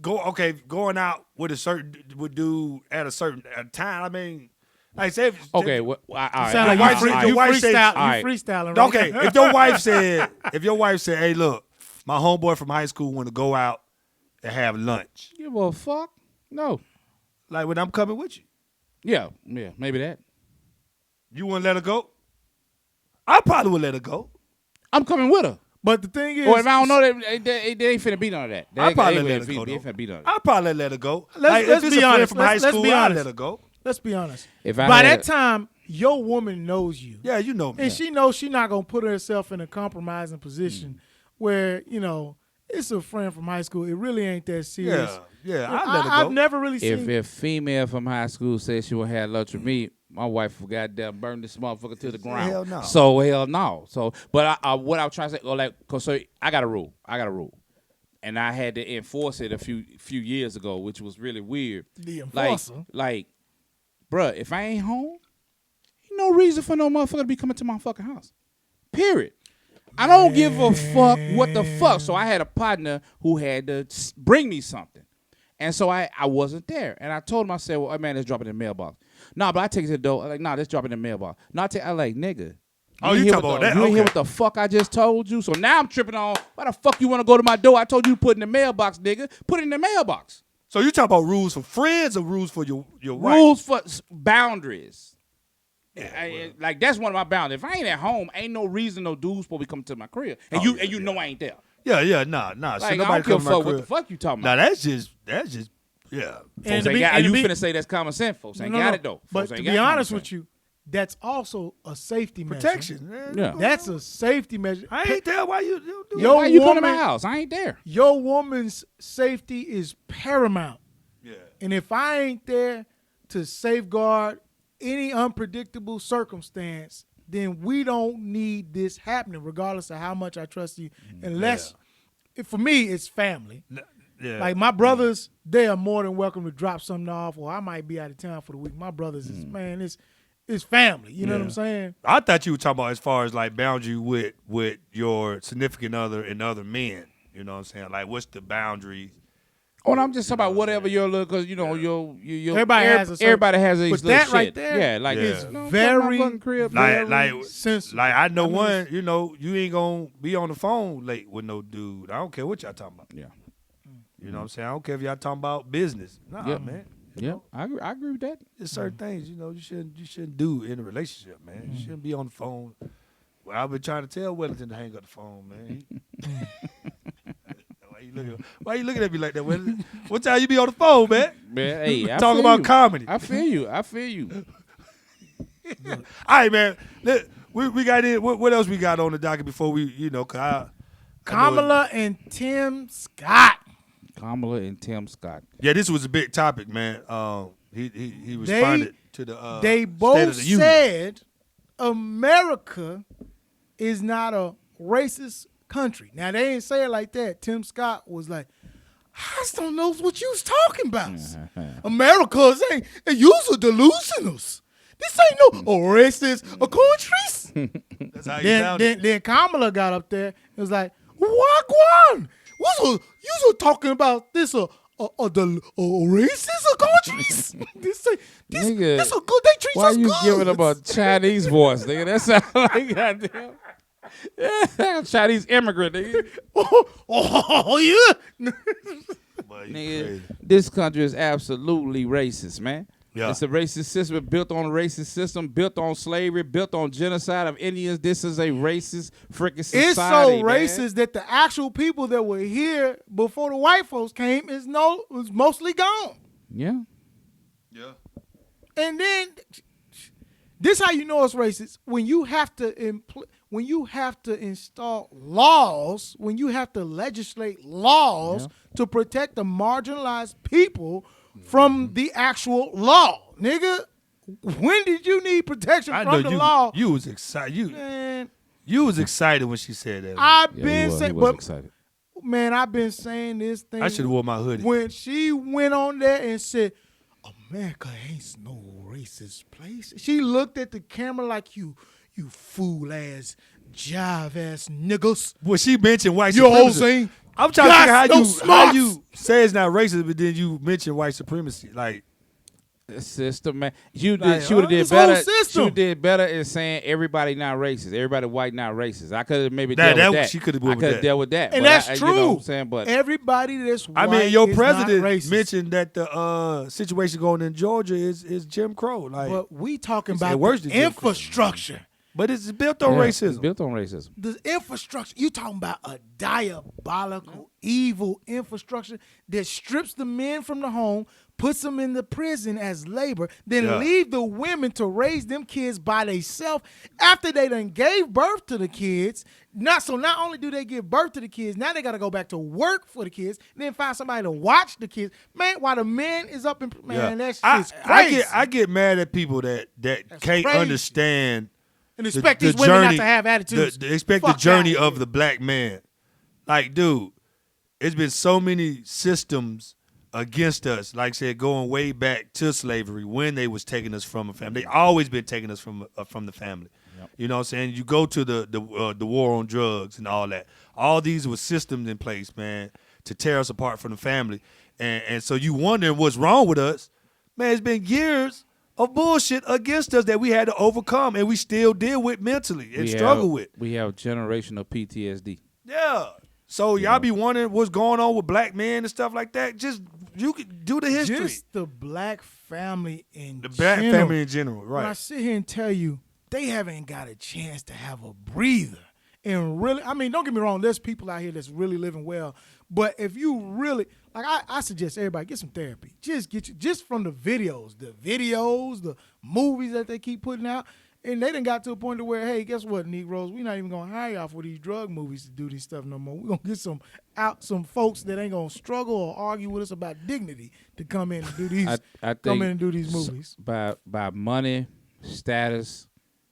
Going out with a certain dude at a certain time. I mean, like say, okay. Well, all right. Sound like you freestyling. Right? Okay, if your wife said, "Hey, look, my homeboy from high school want to go out and have lunch," give a fuck? No. Like when I'm coming with you, yeah, maybe that. You wouldn't let her go? I probably would let her go. I'm coming with her. But the thing is, or if I don't know that they ain't finna be none of that. I probably let her go. I probably let her go. Let's be honest. From high school, I let her go. Let's be honest. By that time, your woman knows you. Yeah, you know me. And she knows she's not gonna put herself in a compromising position where it's a friend from high school. It really ain't that serious. Yeah. I let her go. I've never really seen. If female from high school says she will have lunch with me, my wife will goddamn burn this motherfucker to the ground. Hell no. So hell no. So, but what I was trying to say, cause I got a rule, and I had to enforce it a few years ago, which was really weird. The enforcer, like, bruh, if I ain't home, ain't no reason for no motherfucker to be coming to my fucking house. Period. I don't give a fuck what the fuck. So I had a partner who had to bring me something. And so I wasn't there. And I told him, I said, well, hey, man, let's drop it in the mailbox. No, but I take it to the door. I'm like, nah, let's drop it in the mailbox. No, I like, nigga. You talking about that? You ain't hear what the fuck I just told you? So now I'm tripping on, why the fuck you want to go to my door? I told you to put it in the mailbox, nigga. Put it in the mailbox. So you talking about rules for friends or rules for your wife? Rules for boundaries. Yeah, like, that's one of my boundaries. If I ain't at home, ain't no reason no dude's supposed to be coming to my crib. And you know I ain't there. Yeah, nah. Like, so I nobody don't give a come to my fuck crib. what the fuck you talking Nah, about. that's just yeah. Folks ain't got, you finna say that's common sense, folks. Ain't got it, though. But to be honest with you, that's also a safety Protection. measure. Yeah. That's a safety measure. I ain't there. Why you do why you come to my house? I ain't there. Your woman's safety is paramount. Yeah. And if I ain't there to safeguard any unpredictable circumstance, then we don't need this happening, regardless of how much I trust you. Unless, for me, it's family. Yeah. Like my brothers, they are more than welcome to drop something off, or I might be out of town for the week. My brothers is it's family. You know what I'm saying? I thought you were talking about as far as like boundary with your significant other and other men. You know what I'm saying? Like, what's the boundary? Oh, and I'm just talking about whatever your look, cause you know your Everybody has a certain- everybody has a but little that shit. right there yeah, like is it's very- like sensitive. like I know I mean, one. You know, you ain't gonna be on the phone late with no dude. I don't care what y'all talking about. Yeah. You know what I'm saying? I don't care if y'all talking about business. Nah, Yeah. man. Yeah, I agree with that. There's certain things, you know, you shouldn't do in a relationship, man. You shouldn't be on the phone. Well, I've been trying to tell Wellington to hang up the phone, man. Why you looking at me like that, Wellington? What time you be on the phone, man? Man, hey, I Talk feel about you. comedy. I feel you. All right, man. We got in. What else we got on the docket before we, you know, cause Kamala and Tim Scott. Kamala and Tim Scott. yeah, this was a big topic, man. He responded to the They State both of the Union. said America is not a racist country. Now they ain't say it like that. Tim Scott was like, I just don't know what you was talking about. America ain't you's are delusionals. This ain't no racist countries. That's how you sounded. Then Kamala got up there and was like, Wagwan. You was talking about this the racist countries. this Nigga, this a good. They treat Why us you good. giving them a Chinese voice, nigga? That sounds like goddamn. Yeah, Chinese immigrant, nigga. oh yeah. Boy, you Nigga, crazy. this country is absolutely racist, man. Yeah. It's a racist system built on a racist system, built on slavery, built on genocide of Indians. This is a racist freaking society. It's so man. racist that the actual people that were here before the white folks came is mostly gone. Yeah. Yeah. And then this how you know it's racist when you have to install laws, when you have to legislate laws to protect the marginalized people from the actual law, nigga. When did you need protection I from know the law? you was excited. Man, You was excited when she said that. I've Yeah, been he saying, was but excited. man, I've been saying this thing. I should have wore my hoodie. When she went on there and said, America ain't no racist place. She looked at the camera like you fool ass, jive ass niggas. Well, she mentioned white You whole supremacy. thing. I'm trying to Got figure no how smarts. you say it's not racist, but then you mention white supremacy. Like, The system, man. She Like, would have did this whole better. She system. would did better in saying everybody not racist. Everybody white not racist. I could have maybe That- dealt that- with that. she coulda I went with could have that. dealt with that. And but that's I, true. You know what I'm saying? But Everybody that's white I mean, your is president not racist. mentioned that the situation going in Georgia is Jim Crow. Like, But we talking He said about worse the than Jim Crow. infrastructure. but it's built on yeah, it's racism. built on racism. The infrastructure, you talking about a diabolical, evil infrastructure that strips the men from the home, puts them in the prison as labor, then Yeah. leave the women to raise them kids by themselves after they done gave birth to the kids. Not only do they give birth to the kids, now they got to go back to work for the kids, then find somebody to watch the kids. Man, while the man is up in man, that's just crazy. I get mad at people that can't crazy. understand and expect these women not to have attitudes. Expect Fuck the journey outta of here. the black man. Like, dude, it's been so many systems against us. Like I said, going way back to slavery when they was taking us from a family. They always been taking us from the family. Yep. You know what I'm saying? You go to the war on drugs and all that. All these were systems in place, man, to tear us apart from the family. And so you wondering what's wrong with us. Man, it's been years of bullshit against us that we had to overcome and we still deal with mentally and struggle with. We have generational PTSD. Yeah. So y'all be wondering what's going on with black men and stuff like that. Just you could do the history. Just the black family in The black general. family in general, When I right? sit here and tell you, they haven't got a chance to have a breather. And really, I mean, don't get me wrong, there's people out here that's really living well. But if you really, like, I suggest everybody get some therapy. Just from the videos, the movies that they keep putting out. And they done got to a point to where, hey, guess what, Negroes? We're not even going to hire y'all for these drug movies to do this stuff no more. We're going to get some folks that ain't going to struggle or argue with us about dignity to come in and do these, I come think in and do these movies. by money, status,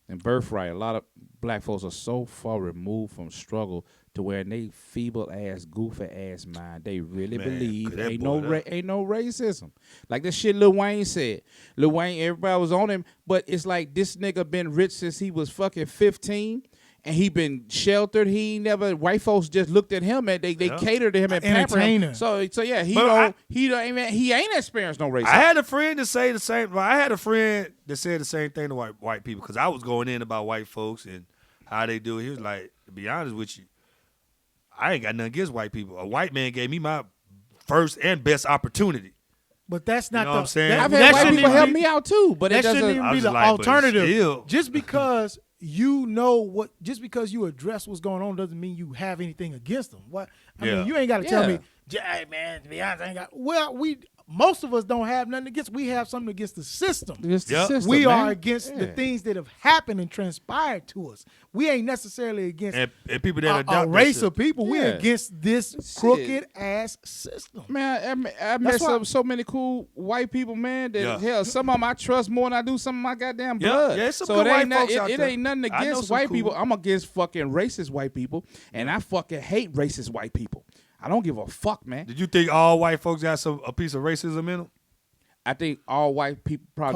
and birthright, a lot of black folks are so far removed from struggle to where in they feeble ass, goofy ass mind, they really Man, believe that ain't boy no there. ain't no racism. Like this shit Lil Wayne said. Lil Wayne, everybody was on him, but it's like this nigga been rich since he was fucking 15. and he been sheltered. He ain't never. White folks just looked at him and they catered to him and pampered him. Entertainer. So yeah, he ain't experienced no racism. I had a friend to say the same. Well, I had a friend that said the same thing to white people because I was going in about white folks and how they do it. He was like, to be honest with you, I ain't got nothing against white people. A white man gave me my first and best opportunity. But that's not You know what I'm saying? I've had white people help me out too, but that it shouldn't doesn't. even I be was the like, but alternative. still. Just because you know what, just because you address what's going on doesn't mean you have anything against them. What I mean, you ain't got to tell me, hey man, to be honest, I ain't got. Well, most of us don't have nothing against. We have something against the system. Against the system, we man. are against the things that have happened and transpired to us. We ain't necessarily against And people that a adopt race that of people. We're Yeah. against this crooked ass system. Man, I met so many cool white people, man. That hell, some of them I trust more than I do some of my goddamn blood. Yeah, some so good it ain't white folks out it there. ain't nothing I know against some white cool- people. I'm against fucking racist white people, and I fucking hate racist white people. I don't give a fuck, man. Did you think all white folks got a piece of racism in them? I think all white people probably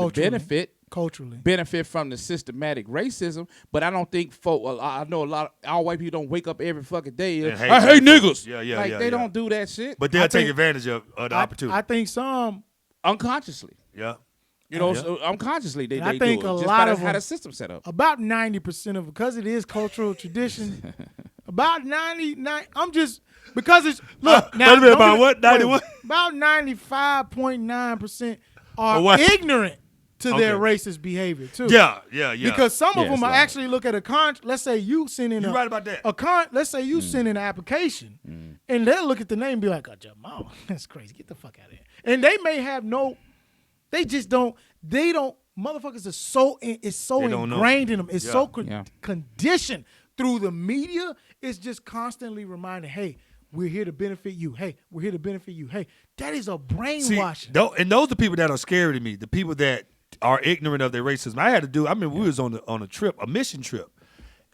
Culturally. benefit from the systematic racism, but I don't think I know all white people don't wake up every fucking day. And I hate white niggas. folks. Yeah, like they don't do that shit. But they'll I take think- advantage of the opportunity. I think some. unconsciously, yeah. you know, Yeah. so unconsciously they And I do think it. a Just lot by of how them- the system set up. About 90% of, because it is cultural tradition, about 99. I'm just because it's look now. Wait a minute, don't about get- what? wait, 91? About 95.9% are what? ignorant to their Okay. racist behavior too. Yeah. Because some of Yeah, them it's are like- actually look at a let's say you send in You right about that. let's say you send in an application and they'll look at the name and be like, oh, Jamal, that's crazy. Get the fuck out of here. And they may have they just don't, motherfuckers are so They don't know. ingrained in them. It's so Yeah. conditioned through the media. It's just constantly reminding, hey, we're here to benefit you. Hey, we're here to benefit you. Hey, that is a See, brainwashing. and those are the people that are scary to me. The people that are ignorant of their racism. I mean, we was on a trip, a mission trip,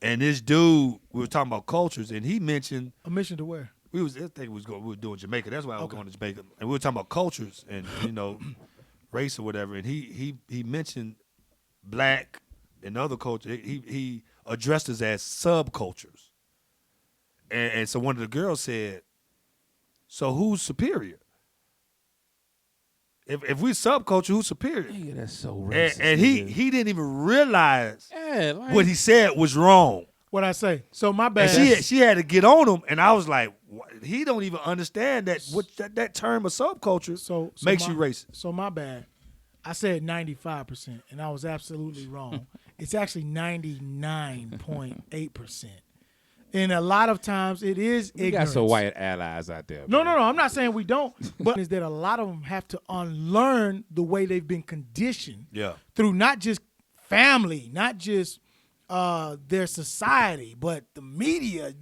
and this dude, we were talking about cultures, and he mentioned A mission to where? I think we were doing Jamaica. That's why I was going to Jamaica, and we were talking about cultures and race or whatever. And he mentioned black and other cultures. He addressed us as subcultures, and so one of the girls said, "So who's superior? If we subculture, who's superior?" Nigga, that's so racist. And he didn't even realize yeah, like, what he said was wrong. What I say? So my bad. And she had to get on him, and I was like, he don't even understand that that term of subculture so makes my- you racist. So my bad. I said 95%, and I was absolutely wrong. It's actually 99.8%. And a lot of times it is we got ignorance. some white allies out there. No. man. I'm not saying we don't, but is that a lot of them have to unlearn the way they've been conditioned Yeah. through not just family, not just their society, but the media.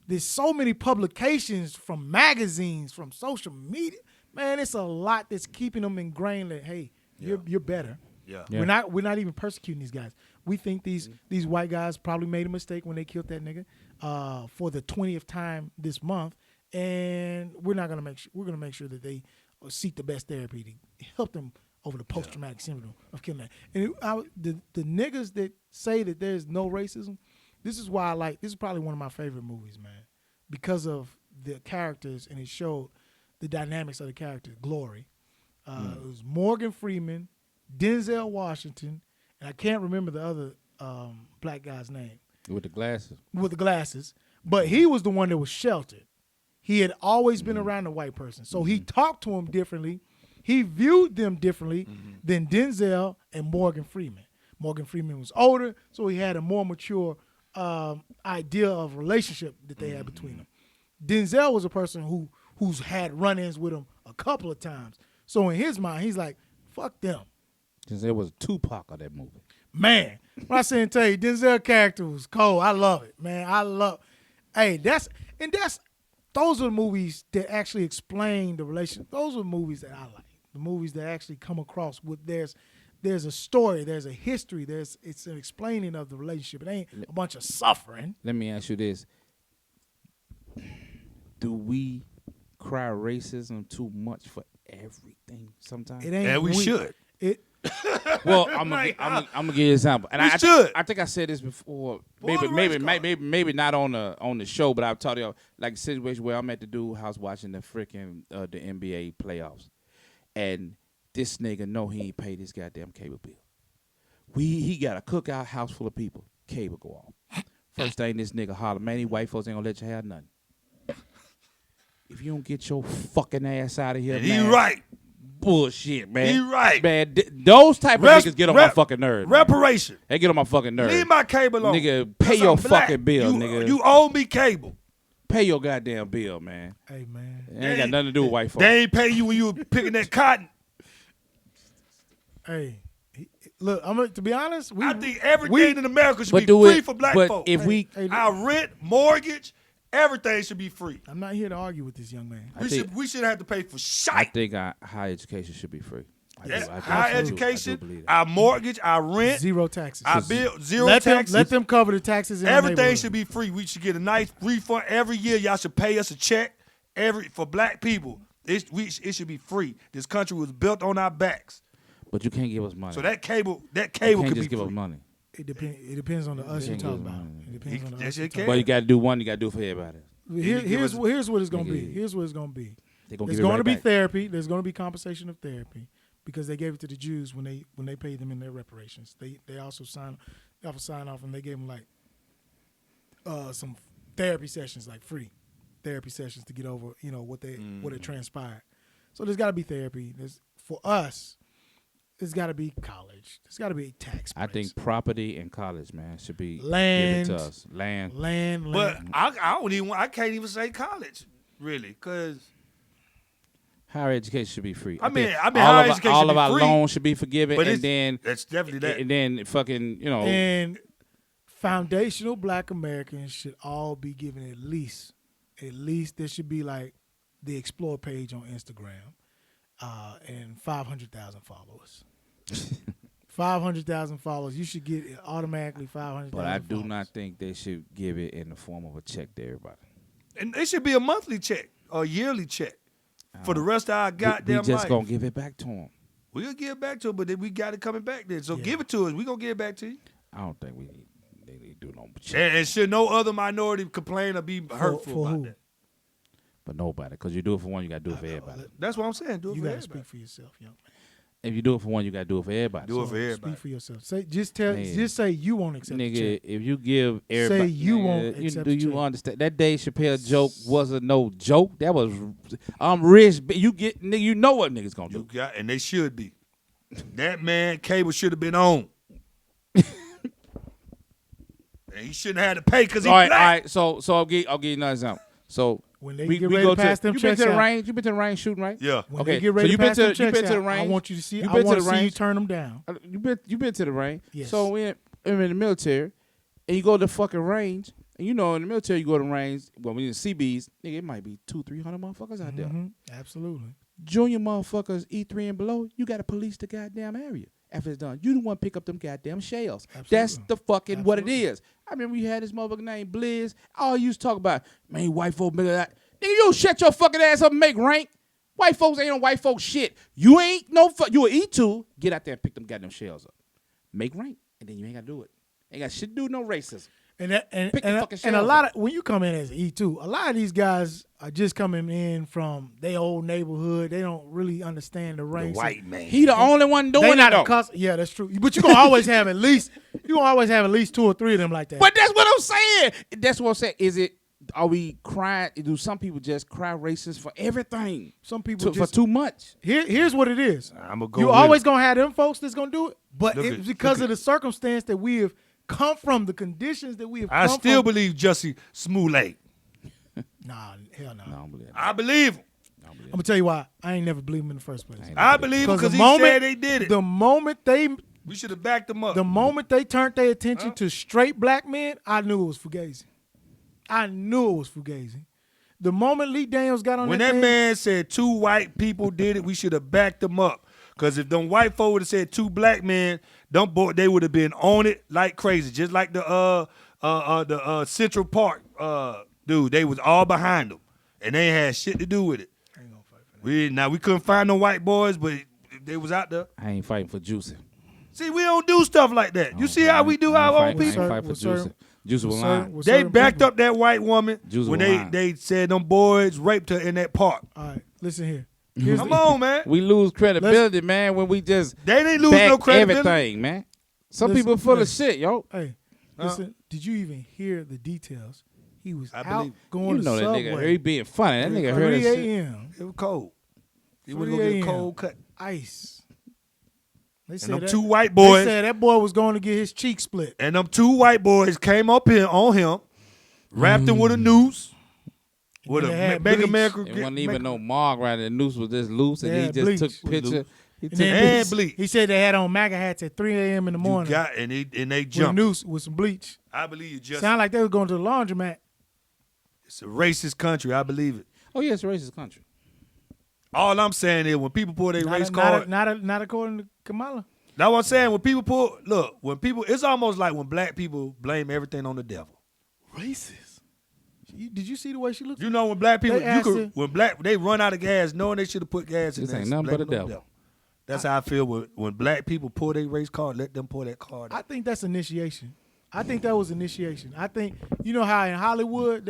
There's so many publications from magazines, from social media. Man, it's a lot that's keeping them ingrained that hey, you're better. Yeah. Yeah. We're not even persecuting these guys. We think these white guys probably made a mistake when they killed that nigga for the 20th time this month, and we're gonna make sure that they seek the best therapy to help them over the post traumatic syndrome of killing that. And the niggas that say that there's no racism, this is why this is probably one of my favorite movies, man, because of the characters, and it showed the dynamics of the characters. Glory. It was Morgan Freeman, Denzel Washington, and I can't remember the other black guy's name With the glasses. with the glasses, but he was the one that was sheltered. He had always been around a white person, so he talked to him differently. He viewed them differently than Denzel and Morgan Freeman. Morgan Freeman was older, so he had a more mature idea of relationship that they had between them. Denzel was a person who's had run-ins with him a couple of times. So in his mind, he's like, fuck them. Because there was Tupac of that movie. Man, when I say and tell you, Denzel character was cold. I love it, man. Those are the movies that actually explain the relationship. Those are the movies that I like. The movies that actually come across with there's a story, there's a history, it's an explaining of the relationship. It ain't a bunch of suffering. Let me ask you this. Do we cry racism too much for everything sometimes? It ain't And we should. It Well, I'm Like, gonna give you an example, and we I should. I think I said this before. Boy, the race car. Maybe not on the show, but I've taught you like a situation where I'm at the dude house watching the freaking the NBA playoffs, and this nigga know he ain't paid his goddamn cable bill. He got a cookout house full of people. Cable go off. First thing this nigga holler, man, these white folks ain't gonna let you have nothing. If you don't get your fucking ass out of here, And man. he right. Bullshit, man. He right. Man, those type of niggas get on my fucking nerves. man. Reparation. They get on my fucking nerves. Leave my cable on. Nigga, pay Cause your I'm black. fucking bill, you, nigga. You owe me cable. Pay your goddamn bill, man. hey man. It ain't got nothing to do with white folks. They ain't pay you when you were picking that cotton. Hey. Look, to be honest, I think everything in America should But be do free it- for black but folks. if we- Our rent, mortgage, everything should be free. I'm not here to argue with this young man. We should have to pay for I shite. think higher education should be free. I do. Higher I do education, believe that. our mortgage, our rent, Zero taxes. our bill, zero let taxes. Let them cover the taxes. In our Everything neighborhood. should be free. We should get a nice refund every year. Y'all should pay us a check for black people. It should be free. This country was built on our backs. But you can't give us money. So that cable you can't could just be give free. us money. It depends on the us you can't talk give about. money. It depends on the Yes, us you it talk can. But you got to do one. You got to do it for everybody. Here's what it's going to be. Nigga. Here's what it's going to be. They gonna There's give it going to right be back. therapy. There's going to be compensation of therapy because they gave it to the Jews when they paid them in their reparations. They also signed off and they gave them like some therapy sessions, like free therapy sessions to get over what it transpired. So there's got to be therapy. For us. There's got to be college. There's got to be tax breaks. I think property and college, man, should be Land. given to us. Land. But I can't even say college, really, because Higher education should be free. I mean, think higher education all should of be our free, loans should be forgiven, but and then that's definitely that. and then fucking And foundational black Americans should all be given at least there should be like the explore page on Instagram and 500,000 followers. 500,000 followers. You should get automatically 500,000 But I do followers. not think they should give it in the form of a check to everybody. And it should be a monthly check or a yearly check for the rest of our goddamn We just life. gonna give it back to them. We'll give it back to them, but then we got it coming back then. So Yeah. give it to us. We gonna give it back to you. I don't think they need to do no check. And should no other minority complain or be hurtful for about who? that. But nobody, because you do it for one, you gotta do it for everybody. That's what I'm saying. Do it You for got to everybody. speak for yourself, young man. If you do it for one, you gotta do it for everybody. Do it for everybody. Speak for yourself. Man. Just say you won't accept the Nigga, check. if you give everybody, you nigga, won't accept do the you check. understand that Dave Chappelle joke wasn't no joke? That was, I'm rich. You get nigga, you know what niggas gonna You do. got, and they should be. That man cable should have been on. And he shouldn't have had to pay because he All black. right. So I'll give you another example. So When they we get we ready go to pass them you been checks to the out, range? You been to the range shooting, right? Yeah. when Okay, they get so ready you to been pass to- them you checks been to the out, I range? want you to see. You I been to want the to see you range? turn them down. You been to the range. Yes. So I'm in the military, and you go to the fucking range, and in the military you go to the range. Well, when you're in CBs, nigga, it might be 200-300 motherfuckers out there. Mhm. Absolutely. Junior motherfuckers, E3 and below, you got to police the goddamn area. After it's done, you the one pick up them goddamn shells. That's Absolutely. the fucking what it Absolutely. is. I remember we had this motherfucker named Blizz. All you used to talk about, man, white folk, nigga, you don't shut your fucking ass up and make rank. White folks ain't on white folks shit. You ain't no you an E2. Get out there and pick them goddamn shells up. Make rank, and then you ain't got to do it. Ain't got shit to do with no racism. And that, and, Pick the and, fucking and a shells lot of when you come in as an E2, a lot of these guys are just coming in from their old neighborhood. They don't really understand the The ranks. white man. He the only one doing They it not though. a cus. Yeah, that's true. But you gonna always have at least 2 or 3 of them like that. But that's what I'm saying. That's what I'm saying. Are we crying? Do some people just cry racist for everything? Some people For just too much. here's what it is. I'm gonna go. You with always it. gonna have them folks that's gonna do it, but Look it's at- because look of the circumstance that we have come from, the conditions that we have. I come still from. believe Jussie Smollett. Nah, hell no. No, I don't believe that. I believe him. I'm gonna tell you why. I ain't never believed him in the first place. I believe him because the he said they did it. The moment they We should have backed him up. turned their attention to straight black men, I knew it was Fugazi. I knew it was Fugazi. The moment Lee Daniels got on When that that thing, man said 2 white people did it, we should have backed them up. Because if them white folk would have said 2 black men, they would have been on it like crazy. Just like the Central Park dude. They was all behind them. And they ain't had shit to do with it. I ain't gonna fight for that. We couldn't find no white boys, but they was out there. I ain't fighting for Juicy. See, we don't do stuff like that. You see how we do our own I ain't people? fighting for Juicy. Juicy was lying. They backed up that white woman Juicy when was lying. they said them boys raped her in that park. All right, listen here. Come on, man. We lose credibility, man, when we just They didn't lose back no credibility. everything, man. Some Listen, people full of listen. shit, yo. Hey, listen. Did you even hear the details? He was I out believe- going You to know that Subway. nigga. He being funny. That nigga heard 3 that shit. a.m. It was cold. He was 3 gonna get a a.m. cold cut. Ice. They And said them that, two white they boys, said that boy was going to get his cheek split. and them two white boys came up here on him, wrapped him with a noose, with they a had Make bleach. America It Great. wasn't even no mark right. The noose was just loose, and Yeah, he just bleach took was picture. loose. He And took then And pictures. bleach. he said they had on MAGA hats at 3 a.m. in the You morning got and they with a jumped. noose with some bleach. I believe you just. Sound like they was going to the laundromat. It's a racist country. I believe it. Oh yeah, it's a racist country. All I'm saying is when people pull their race Not, card, not according to Kamala. that's what I'm saying. When people pull, look, when people, it's almost like when black people blame everything on the devil. Racist. Did you see the way she looked? You know when black people, They asked her- when black they run out of gas, knowing they should have put gas in This there. ain't nothing blame but the it on devil. That's how I feel when black people pull their race card. Let them pull that card. I think that's initiation. I think that was initiation. I think you know how in Hollywood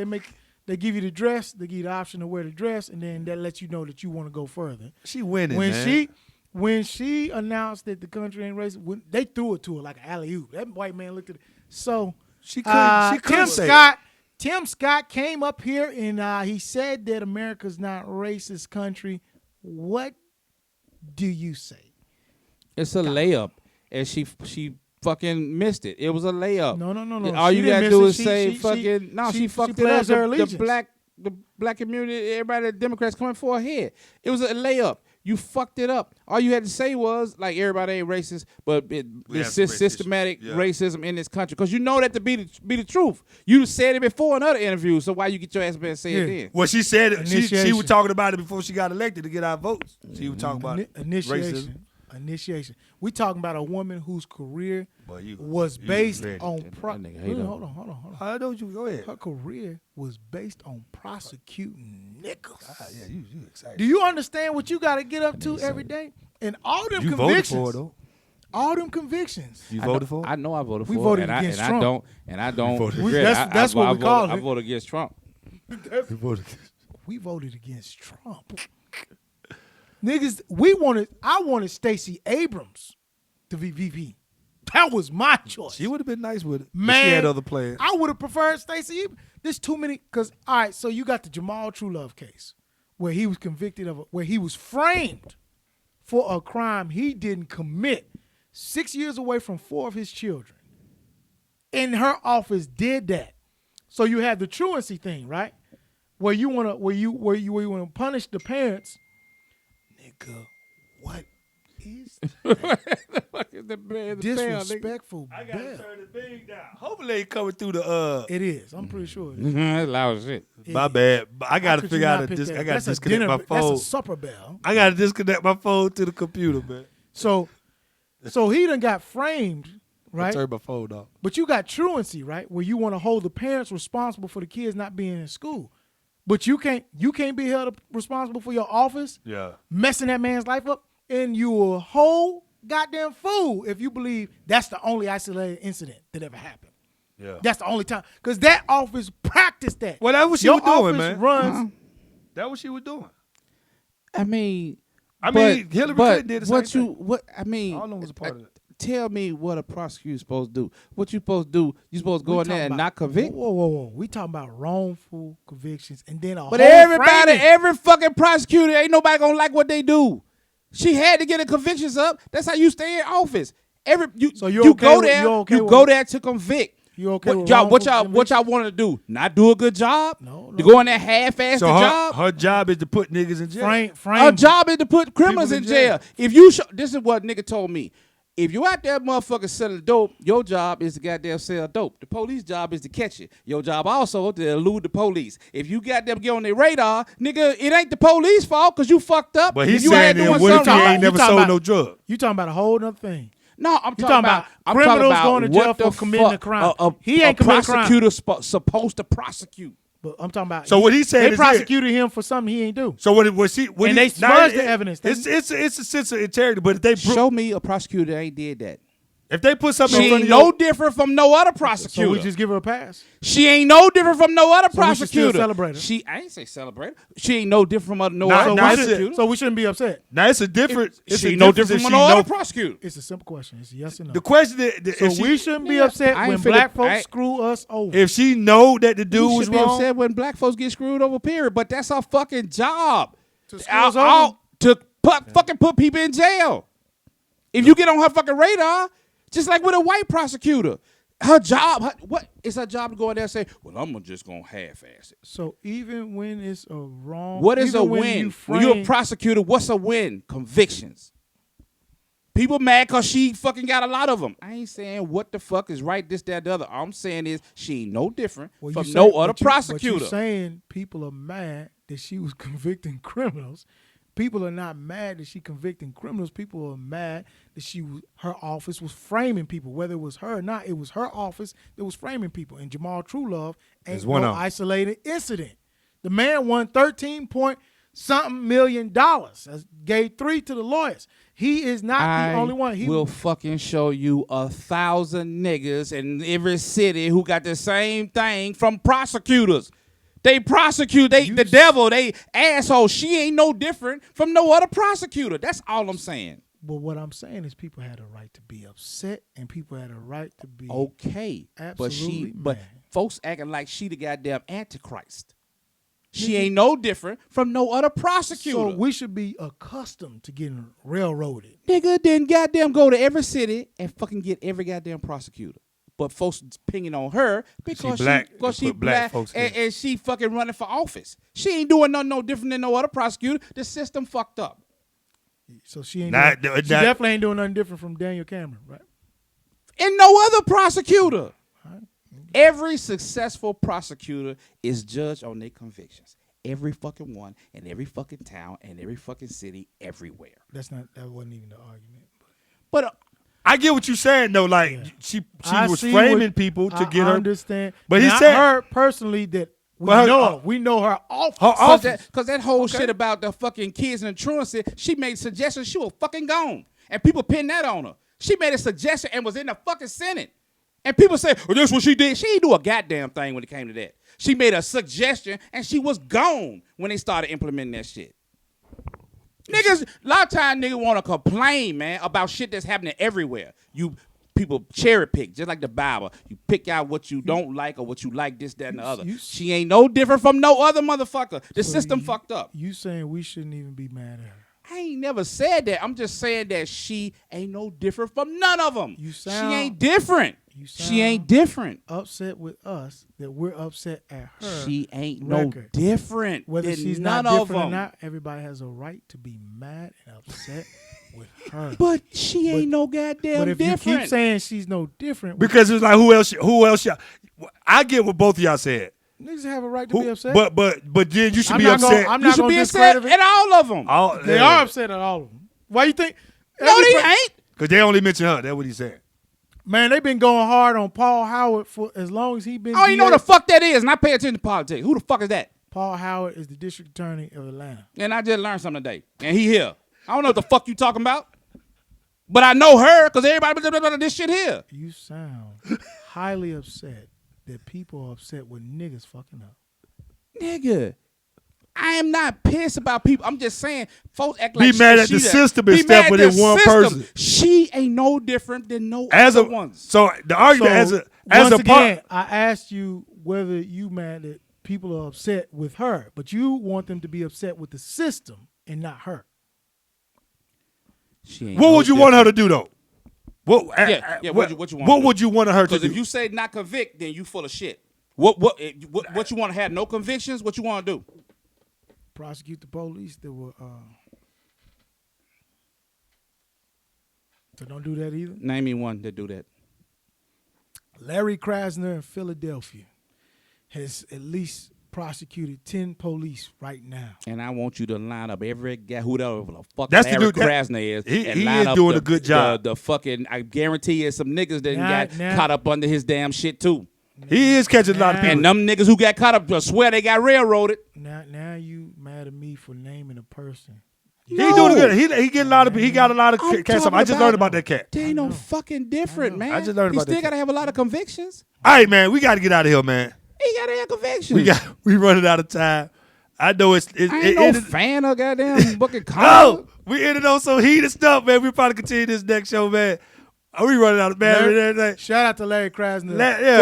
they give you the dress, they give you the option to wear the dress, and then that lets you know that you want to go further. She winning, When man. when she announced that the country ain't racist, they threw it to her like an alley oop. That white man looked at it. So She couldn't. She couldn't Tim say Scott. Tim Scott came up here and he said that America's not a racist country. What do you say? It's a layup, and she fucking missed it. It was a layup. No. All She you didn't gotta miss do it. is She- say she- fucking. No, she fucked it up. pledged her The allegiance. black community, everybody, the Democrats coming for her head. It was a layup. You fucked it up. All you had to say was like everybody ain't racist, but We there's have racist. systematic Yeah. racism in this country because you know that to be the truth. You said it before in other interviews, so why you get your ass back and say it Yeah. then? Well, she said it. She Initiation. was talking about it before she got elected to get our votes. She was talking about racism. Initiation. We talking about a woman whose career Boy, you based ready. on That nigga hate her. hold on. I know you. Go ahead. Her career was based on prosecuting niggas. Yeah, you excited. Do you understand what you got to get up to every day? And all them You voted convictions. for it though. All them convictions. You I know- voted for it. I know I voted for We it. voted and against I Trump. don't voted- regret it. That's what we call I it. voted against Trump. You voted. We voted against Trump. Niggas, I wanted Stacey Abrams to be VP. That was my choice. She would have been nice with it. but Man, she had other plans. I would have preferred Stacey Abrams. There's too many. Because, all right, so you got the Jamal True-Love case where he was convicted where he was framed for a crime he didn't commit 6 years away from 4 of his children. And her office did that. So you have the truancy thing, right? Where you want to punish the parents. Nigga, what is disrespectful I bell? gotta turn the thing down. Hopefully, they coming through the. It is. I'm pretty sure. It is. That's loud as shit. My bad. But I gotta Could you figure out not a pick dis- that? I gotta That's a disconnect dinner- my phone. That's a supper bell. I gotta disconnect my phone to the computer, man. So he done got framed, right? Turn my phone off. But you got truancy, right? Where you want to hold the parents responsible for the kids not being in school. But you can't be held responsible for your office Yeah. messing that man's life up, and you a whole goddamn fool if you believe that's the only isolated incident that ever happened. Yeah. That's the only time. Because that office practiced that. Well, that's what she Your was doing, office man. runs. That's what she was doing. I mean, Hillary Clinton did the same what thing. you what I mean? All of them was a part of it. Tell me what a prosecutor supposed to do. What you supposed to do? You supposed to go We in there talking and about- not convict? Whoa. We talking about wrongful convictions and then But whole everybody, framing. every fucking prosecutor, ain't nobody gonna like what they do. She had to get her convictions up. That's how you stay in office. So you're you okay go with- there, you're okay you with- go there to convict. You okay What with y'all, what wrongful y'all want to do? Not do a good job? No. You go in there half-ass So the her, job? her job is to put niggas in jail. Frame. Our job is to put criminals People in in jail. jail. If you this is what nigga told me. If you out there motherfucker selling dope, your job is to goddamn sell dope. The police job is to catch you. Your job also to elude the police. If you goddamn get on their radar, nigga, it ain't the police fault because you fucked up. But If he's you out saying here that doing what if he something ain't right- never talking sold about- no drug? You talking about a whole other thing. No, I'm You talking about I'm talking criminals about going to jail what for the committing fuck a crime. A He ain't committing a crime. prosecutor supposed to prosecute. But I'm talking about. So what he's saying they is prosecuted him for something he ain't do. So when they smudged the evidence. It's a sense of integrity. But if they show me a prosecutor that ain't did that. If they put something She in front ain't of no different from no other prosecutor. So we just give her a pass. She ain't no different from no other So we should prosecutor. still celebrate her. I ain't say celebrate her. She ain't no different from no Nah, other nah, prosecutor. So we shouldn't be upset. now it's a different. It's she a ain't no difference if different from she no know. other prosecutor. It's a simple question. It's a yes or no. The question that So if she, we shouldn't be upset I when ain't finna- black I folks ain't- screw us over. if she know that the dude We was should be wrong. upset when black folks get screwed over, period. But that's our fucking job. To screw us over? To fucking put people in jail. If you get on her fucking radar, just like with a white prosecutor, her job, what is her job to go in there and say, well, I'm just going to half-ass it. So even when it's a wrong, What is even a when win? When When you're a prosecutor, what's a win? Convictions. People mad because she fucking got a lot of them. I ain't saying what the fuck is right, this, that, the other. All I'm saying is she ain't no different from no other prosecutor. But you're saying people are mad that she was convicting criminals. People are not mad that she convicting criminals. People are mad that her office was framing people. Whether it was her or not, it was her office that was framing people. And Jamal Truelove ain't no isolated incident. The man won 13-point-something million. Gave 3 to the lawyers. He is not the only one. He will fucking show you 1,000 niggas in every city who got the same thing from prosecutors. They prosecute, the devil, they asshole. She ain't no different from no other prosecutor. That's all I'm saying. But what I'm saying is people had a right to be upset and people had a right to be okay. Absolutely But mad. folks acting like she the goddamn Antichrist. She ain't no different from no other prosecutor. So we should be accustomed to getting railroaded. Nigga didn't goddamn go to every city and fucking get every goddamn prosecutor. But folks pinging on her because she black and she fucking running for office. She ain't doing nothing no different than no other prosecutor. The system fucked up. So she definitely ain't doing nothing different from Daniel Cameron, right? And no other prosecutor. Right. Every successful prosecutor is judged on their convictions. Every fucking one in every fucking town and every fucking city everywhere. That wasn't even the argument. But I get what you're saying though. Like she was framing people to get her. I understand. But he said her personally that we know her office. Because that whole shit about the fucking kids and the truancy, she made suggestions. She was fucking gone, and people pinned that on her. She made a suggestion and was in the fucking Senate, and people say, "Well, that's what she did." She didn't do a goddamn thing when it came to that. She made a suggestion and she was gone when they started implementing that shit. Niggas, a lot of times niggas want to complain, man, about shit that's happening everywhere. You people cherry pick, just like the Bible. You pick out what you don't like or what you like, this, that, and the other. She ain't no different from no other motherfucker. The system fucked up. You saying we shouldn't even be mad at her? I ain't never said that. I'm just saying that she ain't no different from none of them. She ain't different. She ain't different. Upset with us that we're upset at her. She ain't no different. Whether she's none not of different them. or not, everybody has a right to be mad and upset with her. But she ain't no goddamn But if different. you keep saying she's no different, because it's like who else? I get what both of y'all said. Niggas have a right to be upset. But then you should be upset. You should be upset at all of them. They are upset at all of them. Why you think? No, they ain't. Because they only mention her. That's what he said. Man, they been going hard on Paul Howard for as long as he been. I don't even know what the fuck that is, and I pay attention to politics. Who the fuck is that? Paul Howard is the district attorney of Atlanta. And I just learned something today. And he here. I don't know what the fuck you talking about. But I know her because everybody this shit here. You sound highly upset that people are upset with niggas fucking up. Nigga, I am not pissed about people. I'm just saying, folks act like be mad at the system instead of within one person. She ain't no different than no as other a ones. So the argument once again, I asked you whether you mad that people are upset with her, but you want them to be upset with the system and not her. What would you want her to do though? What you want? What would you want her to do? Because if you say not convict, then you full of shit. What you want to have no convictions? What you want to do? Prosecute the police that were. So don't do that either. Name me one that do that. Larry Krasner in Philadelphia has at least prosecuted 10 police right now. And I want you to line up every guy, whoever the fuck That's Larry the dude, Krasner is. He line is up doing a good job. The fucking, I guarantee you some niggas that got caught up under his damn shit too. He is catching a lot of people. And them niggas who got caught up, I swear they got railroaded. Now you mad at me for naming a person. He doing good. He getting a lot of. He got a lot of cats. I just learned about that cat. They ain't no fucking different, man. I just learned about that. He still cat. gotta have a lot of convictions. All right, man. We got to get out of here, man. He gotta have convictions. We running out of time. I know it's. I ain't no ended, fan of goddamn fucking Kamala. no, we ended on some heated stuff, man. We probably continue this next show, man. We running out of man. Shout out to Larry Krasner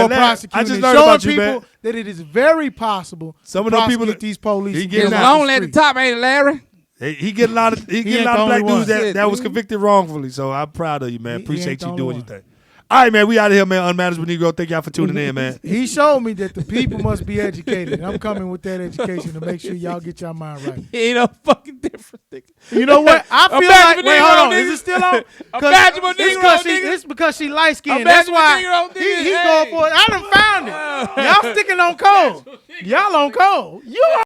for prosecuting. I just and learned showing about you, people man. that it is very possible. Some to of them people prosecute these police. he and getting It's get them off lonely the at the street. top, ain't it, Larry? He getting a lot of ain't black the only dudes one. that was convicted wrongfully. So I'm proud of you, man. He Appreciate ain't the you only doing your one. thing. All right, man. We out of here, man. Unmanageable Negro. Thank y'all for tuning in, man. He showed me that the people must be educated. And I'm coming with that education to make sure y'all get your mind right. He ain't no fucking different. You know what? I feel Unmanageable like. Wait, Negro, hold on. nigga. Is it still on? Unmanageable Negro, nigga. It's because she light skinned. Unmanageable That's why Negro, nigga. he Hey. going for it. I done found it. Y'all sticking on code. Y'all on code. You